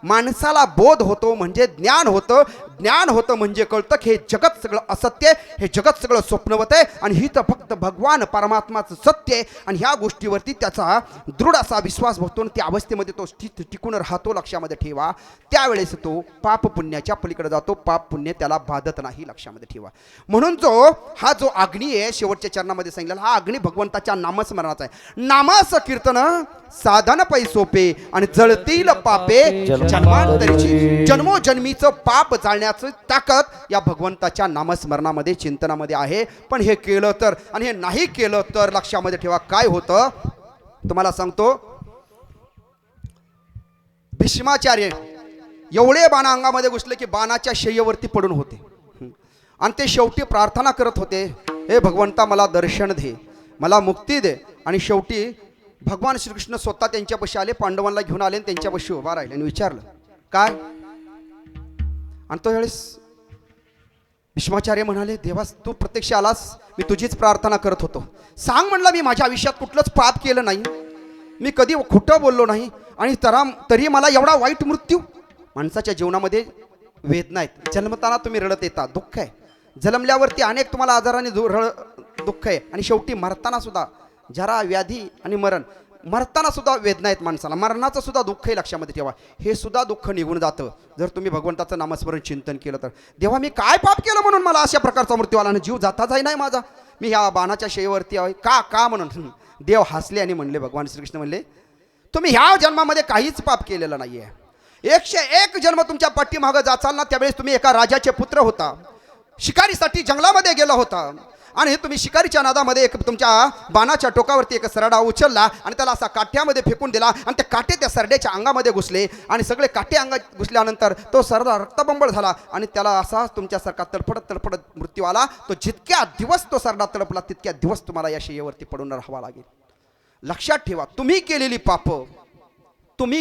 माणसाला बोध होतो म्हणजे ज्ञान होतं, ज्ञान होतं म्हणजे कळतं की हे जगत सगळं असत्य आहे, हे जगत सगळं स्वप्नवत आहे आणि ही तर फक्त भगवान परमात्माचं सत्य आहे. आणि ह्या गोष्टीवरती त्याचा दृढ असा विश्वास बसतो आणि त्या अवस्थेमध्ये तो टिकून राहतो. लक्षामध्ये ठेवा, त्यावेळेस तो पाप पुण्याच्या पलीकडे जातो, पाप पुण्य त्याला बाधत नाही. लक्षामध्ये ठेवा. म्हणून हा जो अग्नी आहे शेवटच्या चरणामध्ये सांगितलेला, हा अग्नी भगवंताच्या नामस्मरणाचा आहे. नामस कीर्तन साधन पै सोपे आणि जळतील पापे जन्मांतरीची. जन्मोजन्मीचं पाप जाळण्याचं ताकद या भगवंताच्या नामस्मरणामध्ये चिंतनामध्ये आहे. पण हे केलं तर आणि हे नाही केलं तर लक्षामध्ये ठेवा काय होतं तुम्हाला सांगतो. भीष्माचार्य एवढे बाण अंगामध्ये घुसले की बाणाच्या शय्येवरती पडून होते आणि ते शेवटी प्रार्थना करत होते, हे भगवंता मला दर्शन दे, मला मुक्ती दे. आणि शेवटी भगवान श्रीकृष्ण स्वतः त्यांच्यापाशी आले, पांडवांना घेऊन आले आणि त्यांच्यापाशी उभा राहिले आणि विचारलं काय. आणि तो वेळेस भीष्माचार्य म्हणाले, देवास तू प्रत्यक्ष आलास, मी तुझीच प्रार्थना करत होतो. सांग म्हणलं, मी माझ्या आयुष्यात कुठलंच पाप केलं नाही, मी कधी खोटं बोललो नाही आणि तरी मला एवढा वाईट मृत्यू. माणसाच्या जीवनामध्ये वेदना आहेत. जन्मताना तुम्ही रडत येता, दुःख आहे. जन्मल्यावरती अनेक तुम्हाला आजाराने दुःख आहे आणि शेवटी मरताना सुद्धा जरा व्याधी आणि मरताना सुद्धा वेदना आहेत माणसाला. मरणाचं सुद्धा दुःख आहे. लक्षामध्ये ठेवा, हे सुद्धा दुःख निघून जातं जर तुम्ही भगवंताचं नामस्मरण चिंतन केलं तर. देवा मी काय पाप केलं म्हणून मला अशा प्रकारचा मृत्यू आला आणि जीव जाता जाई नाही माझा, मी ह्या बाणाच्या शय्येवरती आहे का म्हणून. देव हसले आणि म्हणले, भगवान श्रीकृष्ण म्हणले, तुम्ही ह्या जन्मामध्ये काहीच पाप केलेलं नाही आहे. 101 जन्म तुमच्या पाठीमागं जाचाल ना, त्यावेळेस तुम्ही एका राजाचे पुत्र होता, शिकारीसाठी जंगलामध्ये गेला होता आणि तुम्ही शिकारीच्या नादामध्ये एक तुमच्या बाणाच्या टोकावरती एक सरडा उचलला आणि त्याला असा काठ्यामध्ये फेकून दिला आणि ते काटे त्या सरड्याच्या अंगामध्ये घुसले आणि सगळे काटे अंगात घुसल्यानंतर तो सरडा रक्तबंबळ झाला आणि त्याला असा तुमच्यासारखा तडफडत मृत्यू आला. तो जितक्या दिवस तो सरडा तडपला तितक्या दिवस तुम्हाला या शय्येवरती पडून राहावं लागेल. लक्षात ठेवा, तुम्ही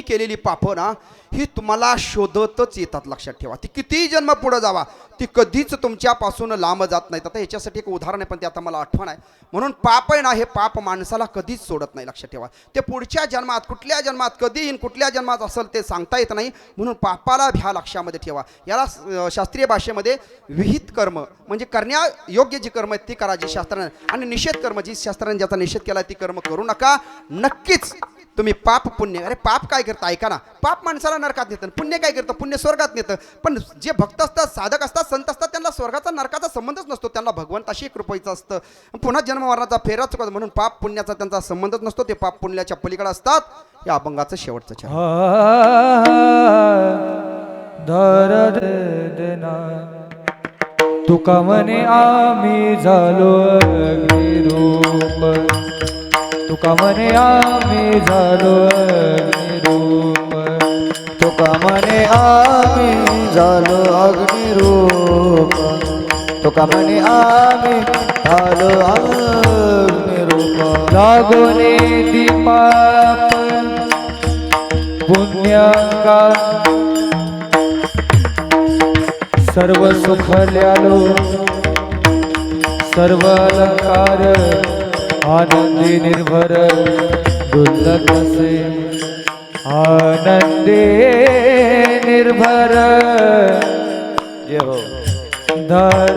केलेली पापं ना ही तुम्हाला शोधतच येतात. लक्षात ठेवा, ती किती जन्म पुढे जावा ती कधीच तुमच्यापासून लांब जात नाहीत. आता ह्याच्यासाठी एक उदाहरण आहे, पण ते आता मला आठवण आहे. म्हणून पाप आहे ना, हे पाप माणसाला कधीच सोडत नाही. लक्षात ठेवा, ते पुढच्या जन्मात, कुठल्या जन्मात, कधी येईन, कुठल्या जन्मात असेल ते सांगता येत नाही. म्हणून पापाला भ्या. लक्षामध्ये ठेवा, याला शास्त्रीय भाषेमध्ये विहित कर्म म्हणजे करण्यायोग्य जी कर्म आहेत ती करा, जी शास्त्राने, आणि निषेध कर्म जी शास्त्राने ज्याचा निषेध केला ती कर्म करू नका. नक्कीच तुम्ही पाप पुण्य, अरे पाप काय करता ऐका ना, पाप माणसाला नरकात नेतं, पुण्य काय करतं, पुण्य स्वर्गात नेतं. पण जे भक्त असतात, साधक असतात, संत असतात, त्यांना स्वर्गाचा नरकाचा संबंधच नसतो, त्यांना भगवंताशी कृपेचं असतं. पुन्हा जन्ममरणाचा फेरा चुकत, म्हणून पाप पुण्याचा त्यांचा संबंधच नसतो, ते पाप पुण्याच्या पलीकडे असतात. या अभंगाचं शेवटचं चरण. तुका म्हणे आम्ही झालो अग्निरूप, तुका म्हणे आम्ही झालो अग्निरूप, तुका म्हणे आम्ही झालो अग्निरूप, तुका म्हणे आम्ही झालो अग्निरूप. लागोने दीपाप पुण्यका सर्व सुखल्यालो, सर्व अलंकार आनंदी निर्भर दुर्लभ से, आनंदी निर्भर जय हो. धर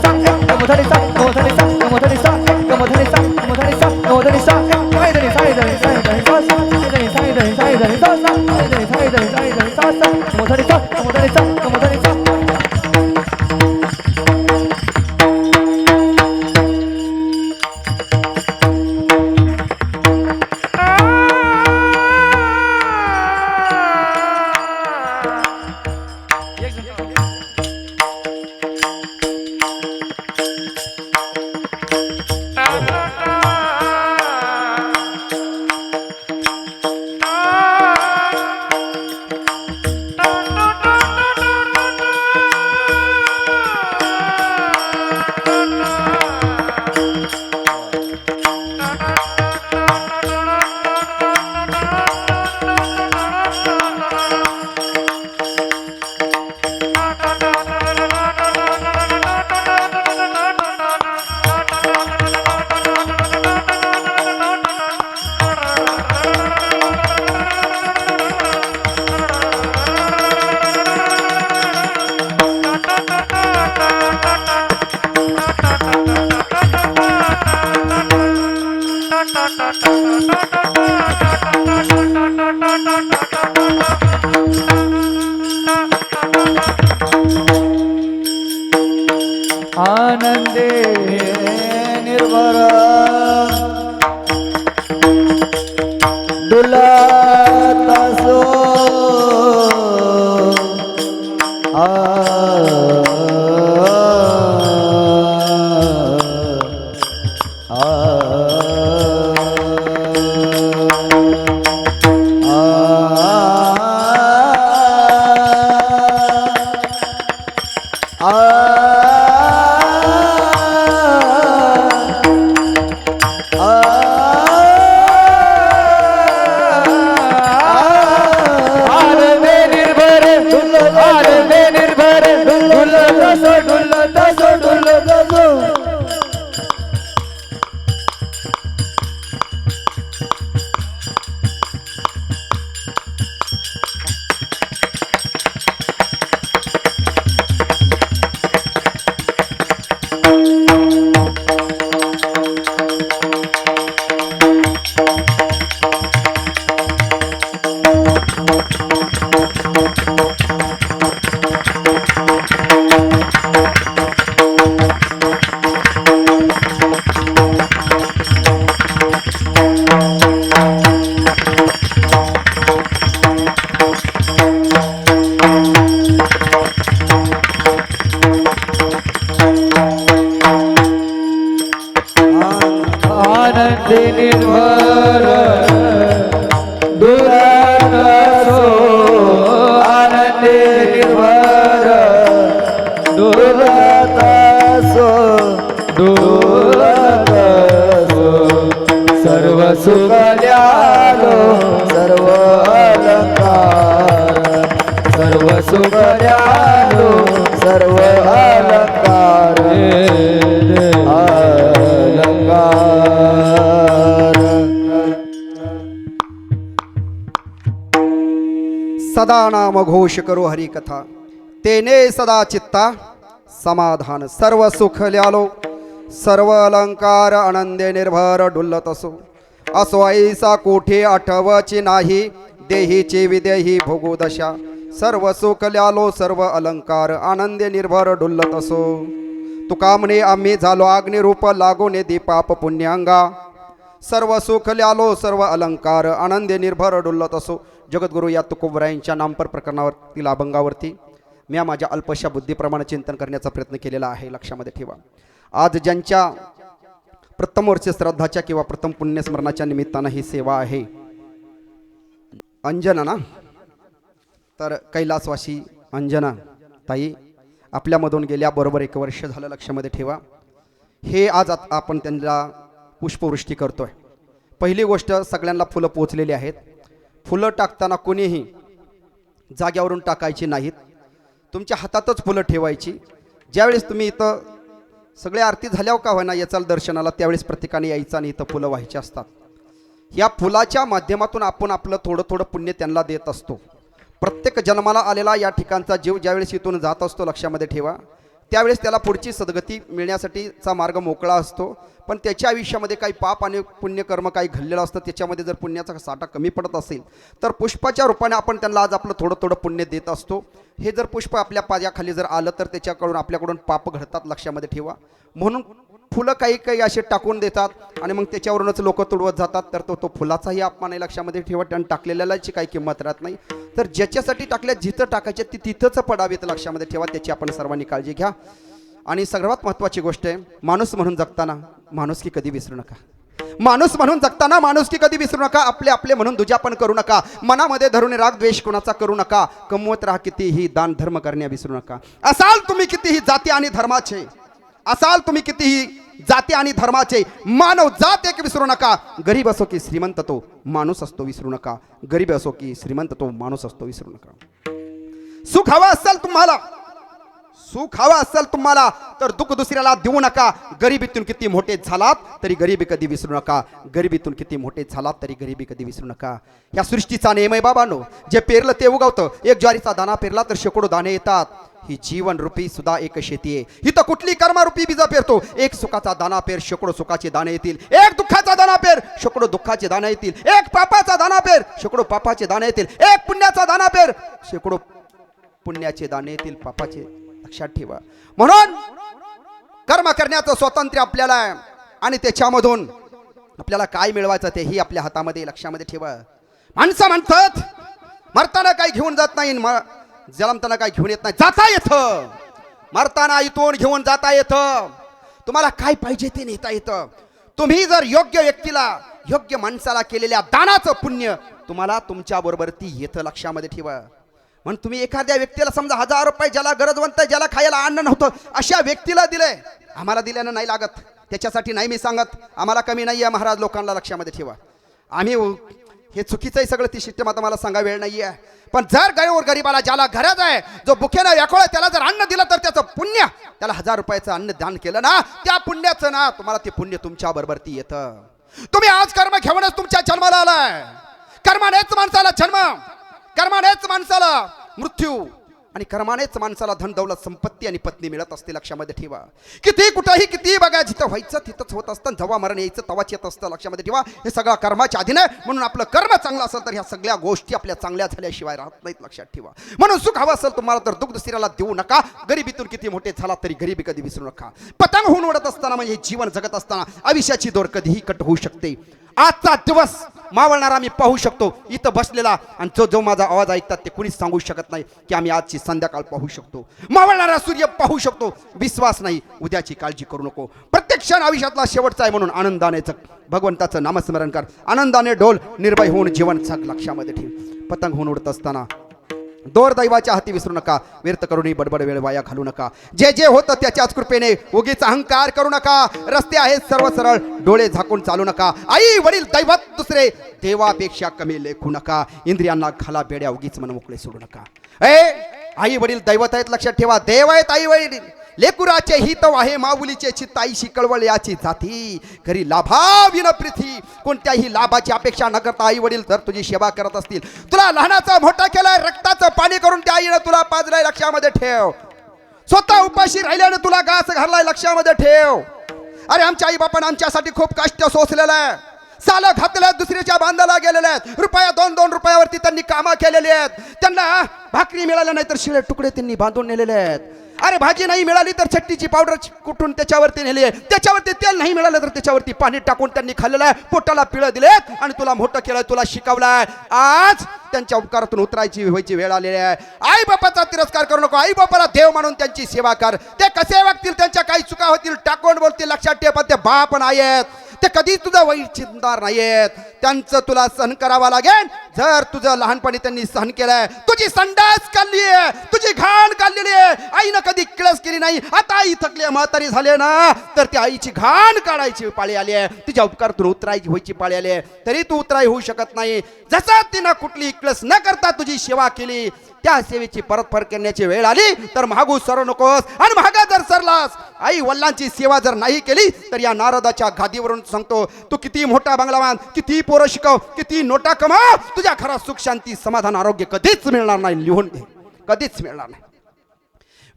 Stop. आनंदे निर्भर डुलत असो आनंदे निर्भर डुलत असो आनंदे निर्भर डुलत असो डुलत असो सर्व सुखल्यालो सर्व अलंकार सर्व सुखल्यालो सर्व अलंकार सदा नाम घोष करो हरी कथा तेने सदा चित्ता समाधान सर्व सुख ल्यालो सर्व अलंकार आनंदे निर्भर डुल्लत असो ऐसा कोठे आठवची नाही देहीची विदेही भोगू दशा सर्व सुख ल्यालो सर्व अलंकार आनंदे निर्भर डुल्लत असो तुका म्हणे आम्ही झालो अग्निरूप लागून दीपाप पुण्यांगा सर्व सुख ल्यालो सर्व अलंकार आनंदे निर्भर डुल्लत असो जगद्गुरु या तुकोबरायांच्या नामपर प्रकरणावरतील अभंगावरती मी माझ्या अल्पशा बुद्धीप्रमाणे चिंतन करण्याचा प्रयत्न केलेला आहे. लक्षामध्ये ठेवा, आज ज्यांच्या प्रथम वर्ष श्राद्धाच्या किंवा प्रथम पुण्यस्मरणाच्या निमित्तानं ही सेवा आहे अंजना ना, तर कैलासवासी अंजना ताई आपल्यामधून गेल्या बरोबर 1 वर्ष झालं. लक्षामध्ये ठेवा, हे आज आपण त्यांना पुष्पवृष्टी करतोय. पहिली गोष्ट, सगळ्यांना फुलं पोचलेली आहेत. फुलं टाकताना कोणीही जाग्यावरून टाकायची नाहीत, तुमच्या हातातच फुलं ठेवायची. ज्यावेळेस तुम्ही इथं सगळे आरती झाल्यावर का होईना याचाल दर्शनाला, त्यावेळेस प्रत्येकाने यायचं आणि इथं फुलं व्हायची असतात. या फुलाच्या माध्यमातून आपण आपलं थोडं थोडं पुण्य त्यांना देत असतो. प्रत्येक जन्माला आलेला या ठिकाणचा जीव ज्यावेळेस इथून जात असतो, लक्षामध्ये ठेवा, त्यावेळेस त्याला पुढची सद्गती मिळण्यासाठीचा मार्ग मोकळा असतो. पण त्याच्या आयुष्यामध्ये काही पाप आणि पुण्यकर्म काही घडलेलं असतं. त्याच्यामध्ये जर पुण्याचा साठा कमी पडत असेल तर पुष्पाच्या रूपाने आपण त्यांना आज आपलं थोडं थोडं पुण्य देत असतो. हे जर पुष्प आपल्या पायाखाली जर आलं तर त्याच्याकडून आपल्याकडून पाप घडतात. लक्षामध्ये ठेवा, म्हणून फुलं काही काही असे टाकून देतात आणि मग त्याच्यावरूनच लोक तुडवत जातात. तर तो फुलाचाही अपमान आहे. लक्षामध्ये ठेवा, आणि टाकलेल्याची काही किंमत राहत नाही. तर ज्याच्यासाठी टाकल्या जिथं टाकायचे ती तिथंच पडावेत. लक्षामध्ये ठेवा, त्याची आपण सर्वांनी काळजी घ्या. आणि सर्वात महत्त्वाची गोष्ट आहे, माणूस म्हणून जगताना माणुसकी कधी विसरू नका. माणूस म्हणून जगताना माणुसकी कधी विसरू नका. आपले आपले म्हणून दुजापन करू नका. मनामध्ये धरून राग द्वेष कोणाचा करू नका. कमवत राहा कितीही, दान धर्म करण्या विसरू नका. असाल तुम्ही कितीही जाती आणि धर्माचे, असाल तुम्ही कितीही जाती आणि धर्माचे, मानव जात एक विसरू नका. गरीब असो की श्रीमंत तो माणूस असतो विसरू नका. गरीब असो की श्रीमंत तो माणूस असतो विसरू नका. सुख हवा असेल तुम्हाला, सुख हवा असेल तुम्हाला तर दुःख दुसऱ्याला देऊ नका. गरिबीतून किती मोठे झालात तरी गरिबी कधी विसरू नका. गरिबीतून किती मोठे झालात तरी गरिबी कधी विसरू नका. या सृष्टीचा नेम आहे बाबांनो, जे पेरलं ते उगवतं. एक ज्वारीचा दाना पेरला तर शेकडो दाणे येतात. ही जीवन रूपी सुद्धा एक शेती आहे. ही तर कुठली कर्मरूपी बीज पेरतो. एक सुखाचा दाना पेर, शेकडो सुखाचे दाणे येतील. एक दुःखाचा दाना पेर, शेकडो दुःखाचे दाणे येतील. एक पापाचा दाना पेर, शेकडो पापाचे दाणे येतील. एक पुण्याचा दाना पेर, शेकडो पुण्याचे दाणे येतील, पापाचे. लक्षात ठेवा. म्हणून कर्म करण्याचं स्वातंत्र्य आपल्याला आहे आणि त्याच्यामधून आपल्याला काय मिळवायचं तेही आपल्या हातामध्ये, लक्षामध्ये ठेवा. माणसं म्हणतात मरताना काही घेऊन जात नाही, जन्मताना काही घेऊन येत नाही. जाता येतं, मरताना इथून घेऊन जाता येतं. तुम्हाला काय पाहिजे ते नेता येतं. तुम्ही जर योग्य व्यक्तीला, योग्य माणसाला केलेल्या दानाचं पुण्य तुम्हाला तुमच्या बरोबर ती येतं, लक्षामध्ये ठेवा. म्हणून तुम्ही एखाद्या व्यक्तीला समजा 1000 रुपये, ज्याला गरजवंत आहे, ज्याला खायला अन्न नव्हतं, अशा व्यक्तीला दिले. आम्हाला दिल्यानं नाही लागत, त्याच्यासाठी नाही मी सांगत, आम्हाला कमी नाही आहे महाराज लोकांना, लक्षामध्ये ठेवा. आम्ही हे चुकीचं आहे सगळं, ती सिस्टम आता मला सांगा वेळ नाही आहे. पण जर गरीबाला, ज्याला गरज आहे, जो भुकेनं व्याकुळ आहे, त्याला जर अन्न दिलं तर त्याचं पुण्य, त्याला 1000 रुपयाचं अन्न दान केलं ना, त्या पुण्याचं ना तुम्हाला ते पुण्य तुमच्या बरोबर ती येतं. तुम्ही आज कर्म घेऊनच तुमच्या जन्माला आलाय. कर्मानेच माणसाला जन्म, कर्मानेच माणसाला मृत्यू आणि कर्मानेच माणसाला धन दौलत संपत्ती आणि पत्नी मिळत असते, लक्षामध्ये ठेवा. किती कुठेही किती बघा, जिथं व्हायचं तिथंच होत असतं, जेव्हा मरण यायचं तेव्हाच येत असतं, लक्षामध्ये ठेवा. हे सगळं कर्माच्या अधीन आहे. म्हणून आपलं कर्म चांगलं असेल तर ह्या सगळ्या गोष्टी आपल्या चांगल्या झाल्याशिवाय राहत नाहीत, लक्षात ठेवा. म्हणून सुख हवं असेल तुम्हाला तर दुःख दुसऱ्याला देऊ नका. गरिबीतून किती मोठे झाला तरी गरिबी कधी विसरू नका. पतंग होऊन उडत असताना म्हणजे जीवन जगत असताना आयुष्याची दोर कधीही कट होऊ शकते. आजचा दिवस मावळणारा मी पाहू शकतो इथं बसलेला, आणि जो माझा आवाज ऐकतात ते कुणीच सांगू शकत नाही की आम्ही आजची संध्याकाळ पाहू शकतो. मावळणारा सूर्य पाहू शकतो. विश्वास नाही, उद्याची काळजी करू नको. प्रत्येक क्षण आयुष्यातला शेवटचा आहे, म्हणून आनंदाने जग, भगवंताचं नामस्मरण कर, आनंदाने डोल, निर्भय होऊन जीवन जग, लक्षामध्ये ठेव. पतंग होऊन उडत असताना दोर दैवाच्या हाती विसरू नका. व्यर्थ करूनही बडबड वेळ वाया घालू नका. जे जे होतं त्याच्याच कृपेने, उगीच अहंकार करू नका. रस्ते आहेत सर्व सरळ, डोळे झाकून चालू नका. आई वडील दैवत दुसरे, देवापेक्षा कमी लेखू नका. इंद्रियांना घाला बेड्या, उगीच मन मोकळे सोडू नका. आई वडील दैवत आहेत, लक्षात ठेवा. देव आहेत आई वडील. लेकुराचे हित आहे, माऊलीचे चित्त आईशी कळवळ याची जाती. घरी लाभाविन प्रीती, कोणत्याही लाभाची अपेक्षा न करता आई वडील जर तुझी सेवा करत असतील, तुला लहानाचा मोठा केलाय, रक्ताचं पाणी करून त्या आईनं तुला पाजलाय, लक्षामध्ये ठेव. स्वतः उपाशी राहिल्याने तुला घास घाललाय, लक्षामध्ये ठेव. अरे आमच्या आई बापानं आमच्यासाठी खूप कष्ट सोसलेलं आहे. साला घातल्या, दुसऱ्याच्या बांधाला गेलेल्या आहेत. रुपया 2-2 रुपयावरती त्यांनी कामं केलेली आहेत. त्यांना भाकरी मिळाल्या नाही तर शिळे तुकडे त्यांनी बांधून नेलेले आहेत. अरे भाजी नाही मिळाली तर चटणीची पावडर कुठून त्याच्यावरती नेली आहे. त्याच्यावरती तेल नाही मिळालं तर त्याच्यावरती पाणी टाकून त्यांनी खाल्लेलं आहे. पोटाला पिळं दिलेत आणि तुला मोठं केलं, तुला शिकवलंय. आज त्यांच्या उपकारातून उतरायची व्हायची वेळ आलेली आहे. आई बापाचा तिरस्कार करू नको. आई बापाला देव म्हणून त्यांची सेवा कर. ते कसे वागतील, त्यांच्या काही चुका होतील, टाकून बोलतील, लक्षात ठेव. पण ते बाप नाही आहेत, ते कधी तुझं वाईट चिंतणार नाहीयेत. त्यांचं तुला सहन करावं लागेल. जर तुझं लहानपणी त्यांनी सहन केलंय, तुझी संडास काढली आहे, तुझी घाण काढलेली आहे, आईनं कधी किळस केली नाही. आता आई थकली, म्हातारी झाली ना, तर त्या आईची घाण काढायची पाळी आली आहे. तिच्या उपकारातून उतरायची व्हायची पाळी आली आहे. तरी तू उतराई होऊ शकत नाही. जसं तिनं कुठली किळस न करता तुझी सेवा केली, त्या सेवेची परतफेड करण्याची वेळ आली तर मागू सरू नकोस. आणि मागा जर सरलास, आई वडिलांची सेवा जर नाही केली तर या नारदाच्या गादीवरून सांगतो, तू किती मोठा बंगलावान, किती पोरं शिकव, किती नोटा कमाव, तुझ्या घरात सुख शांती समाधान आरोग्य कधीच मिळणार नाही. लिहून घे, कधीच मिळणार नाही.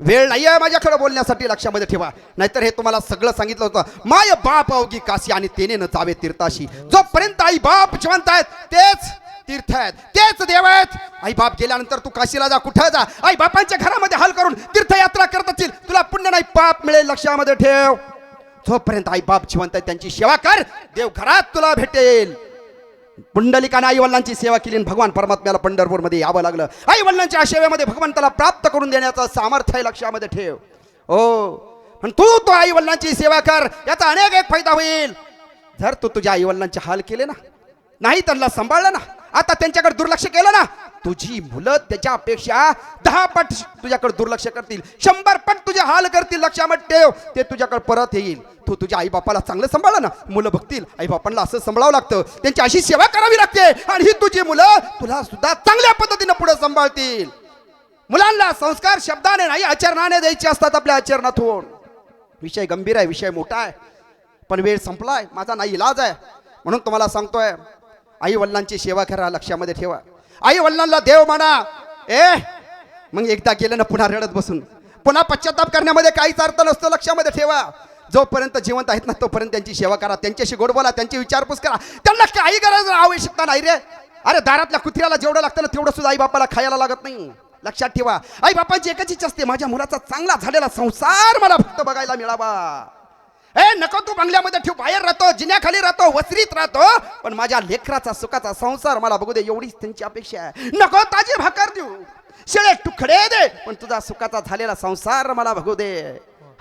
वेळ नाही आहे माझ्याकडे बोलण्यासाठी, लक्षामध्ये ठेवा. नाहीतर हे तुम्हाला सगळं सांगितलं होतं. माय बाप अवघी काशी आणि तेने न जावे तीर्थाशी. जोपर्यंत आई बाप जिवंत आहेत तेच तीर्थ आहेत, तेच देव आहेत. आई बाप गेल्यानंतर तू काशीला जा, कुठं जा, आई बापांच्या घरामध्ये हाल करून तीर्थयात्रा करत असतील, तुला पुण्य नाही पाप मिळेल, लक्षामध्ये ठेव. जोपर्यंत आई बाप जिवंत आहेत त्यांची सेवा कर, देव घरात तुला भेटेल. पुंडलिकाने आई वडिलांची सेवा केली, भगवान परमात्म्याला पंढरपूरमध्ये यावं लागलं. आई वडिलांच्या सेवेमध्ये भगवंताला प्राप्त करून देण्याचं सामर्थ्य आहे, लक्षामध्ये ठेव. पण तू आई वडिलांची सेवा कर, याचा अनेक एक फायदा होईल. जर तू तुझ्या आई वडिलांचे हाल केले ना, नाही त्यांना सांभाळलं ना, आता त्यांच्याकडे दुर्लक्ष केलं ना, तुझी मुलं त्याच्यापेक्षा 10 पट तुझ्याकडे दुर्लक्ष करतील, 100 पट तुझे हाल करतील, लक्षामध्ये ठेव. ते तुझ्याकडे परत येईल. तू तुझ्या आई बापाला चांगलं सांभाळलं ना, मुलं बघतील आई बापांना असं सांभाळावं लागतं, त्यांची अशी सेवा करावी लागते. आणि ही तुझी मुलं तुला सुद्धा चांगल्या पद्धतीने पुढे सांभाळतील. मुलांना संस्कार शब्दाने नाही आचरणाने द्यायचे असतात, आपल्या आचरणातून. विषय गंभीर आहे, विषय मोठा आहे, पण वेळ संपलाय, माझा नाही इलाज आहे. म्हणून तुम्हाला सांगतोय, आई वडिलांची सेवा करा, लक्षामध्ये ठेवा. आई वडिलांना देव माना. मग एकदा गेलं ना पुन्हा रडत बसून, पुन्हा पश्चाताप करण्यामध्ये काहीच अर्थ नसतो, लक्षामध्ये ठेवा. जोपर्यंत जिवंत आहेत ना तोपर्यंत त्यांची सेवा करा, त्यांच्याशी गोड बोला, त्यांची विचारपूस करा. त्यांना काही गरज आवश्यकता नाही रे. अरे दारातल्या कुत्र्याला जेवढं लागतं ना तेवढं सुद्धा आई बापाला खायला लागत नाही. लक्षात ठेवा, आई बापाची एकच इच्छा असते, माझ्या मुलाचा चांगला झालेला संसार मला फक्त बघायला मिळावा. नको तू बंगल्यामध्ये ठेव, बाहेर राहतो, जिन्याखाली राहतो, वसरीत राहतो, पण माझ्या लेकराचा सुखाचा संसार मला बघू दे, एवढीच त्यांची अपेक्षा आहे. नको ताजी भाकर देऊ, शेळे तुकडे दे, पण तुझा सुखाचा झालेला संसार मला बघू दे.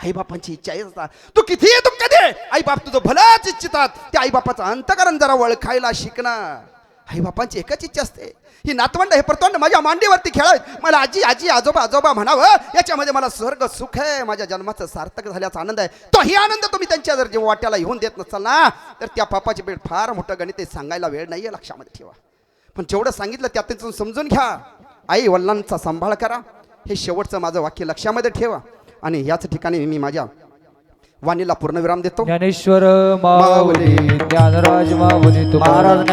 आई बापांची इच्छा आहे असतात. तू किती दुःख दे, आई बाप तुझं भलंच इच्छितात. त्या आई बापाचं अंतकरण जरा ओळखायला शिकणार. आई बापांची एकच इच्छा असते, ही नातवंड हे प्रतोंड माझ्या मांडीवरती खेळावेत, मला आजी आजी आजोबा आजोबा म्हणावं, याच्यामध्ये मला स्वर्ग सुख आहे, माझ्या जन्माचं सार्थक झाल्याचा आनंद आहे. तोही आनंद तुम्ही त्यांच्या जर जेव्हा वाट्याला येऊन देत नसाल ना, तर त्या पापाचे पेट फार मोठं गणित आहे, सांगायला वेळ नाहीये, लक्षामध्ये ठेवा. पण जेवढं सांगितलं त्यातून समजून घ्या, आई वडिलांचा सांभाळ करा, हे शेवटचं माझं वाक्य लक्षामध्ये ठेवा. आणि याच ठिकाणी मी माझ्या वाणीला पूर्णविराम देतो. ज्ञानेश्वर माऊली ज्ञानराज माऊली तुकाराम. महाराज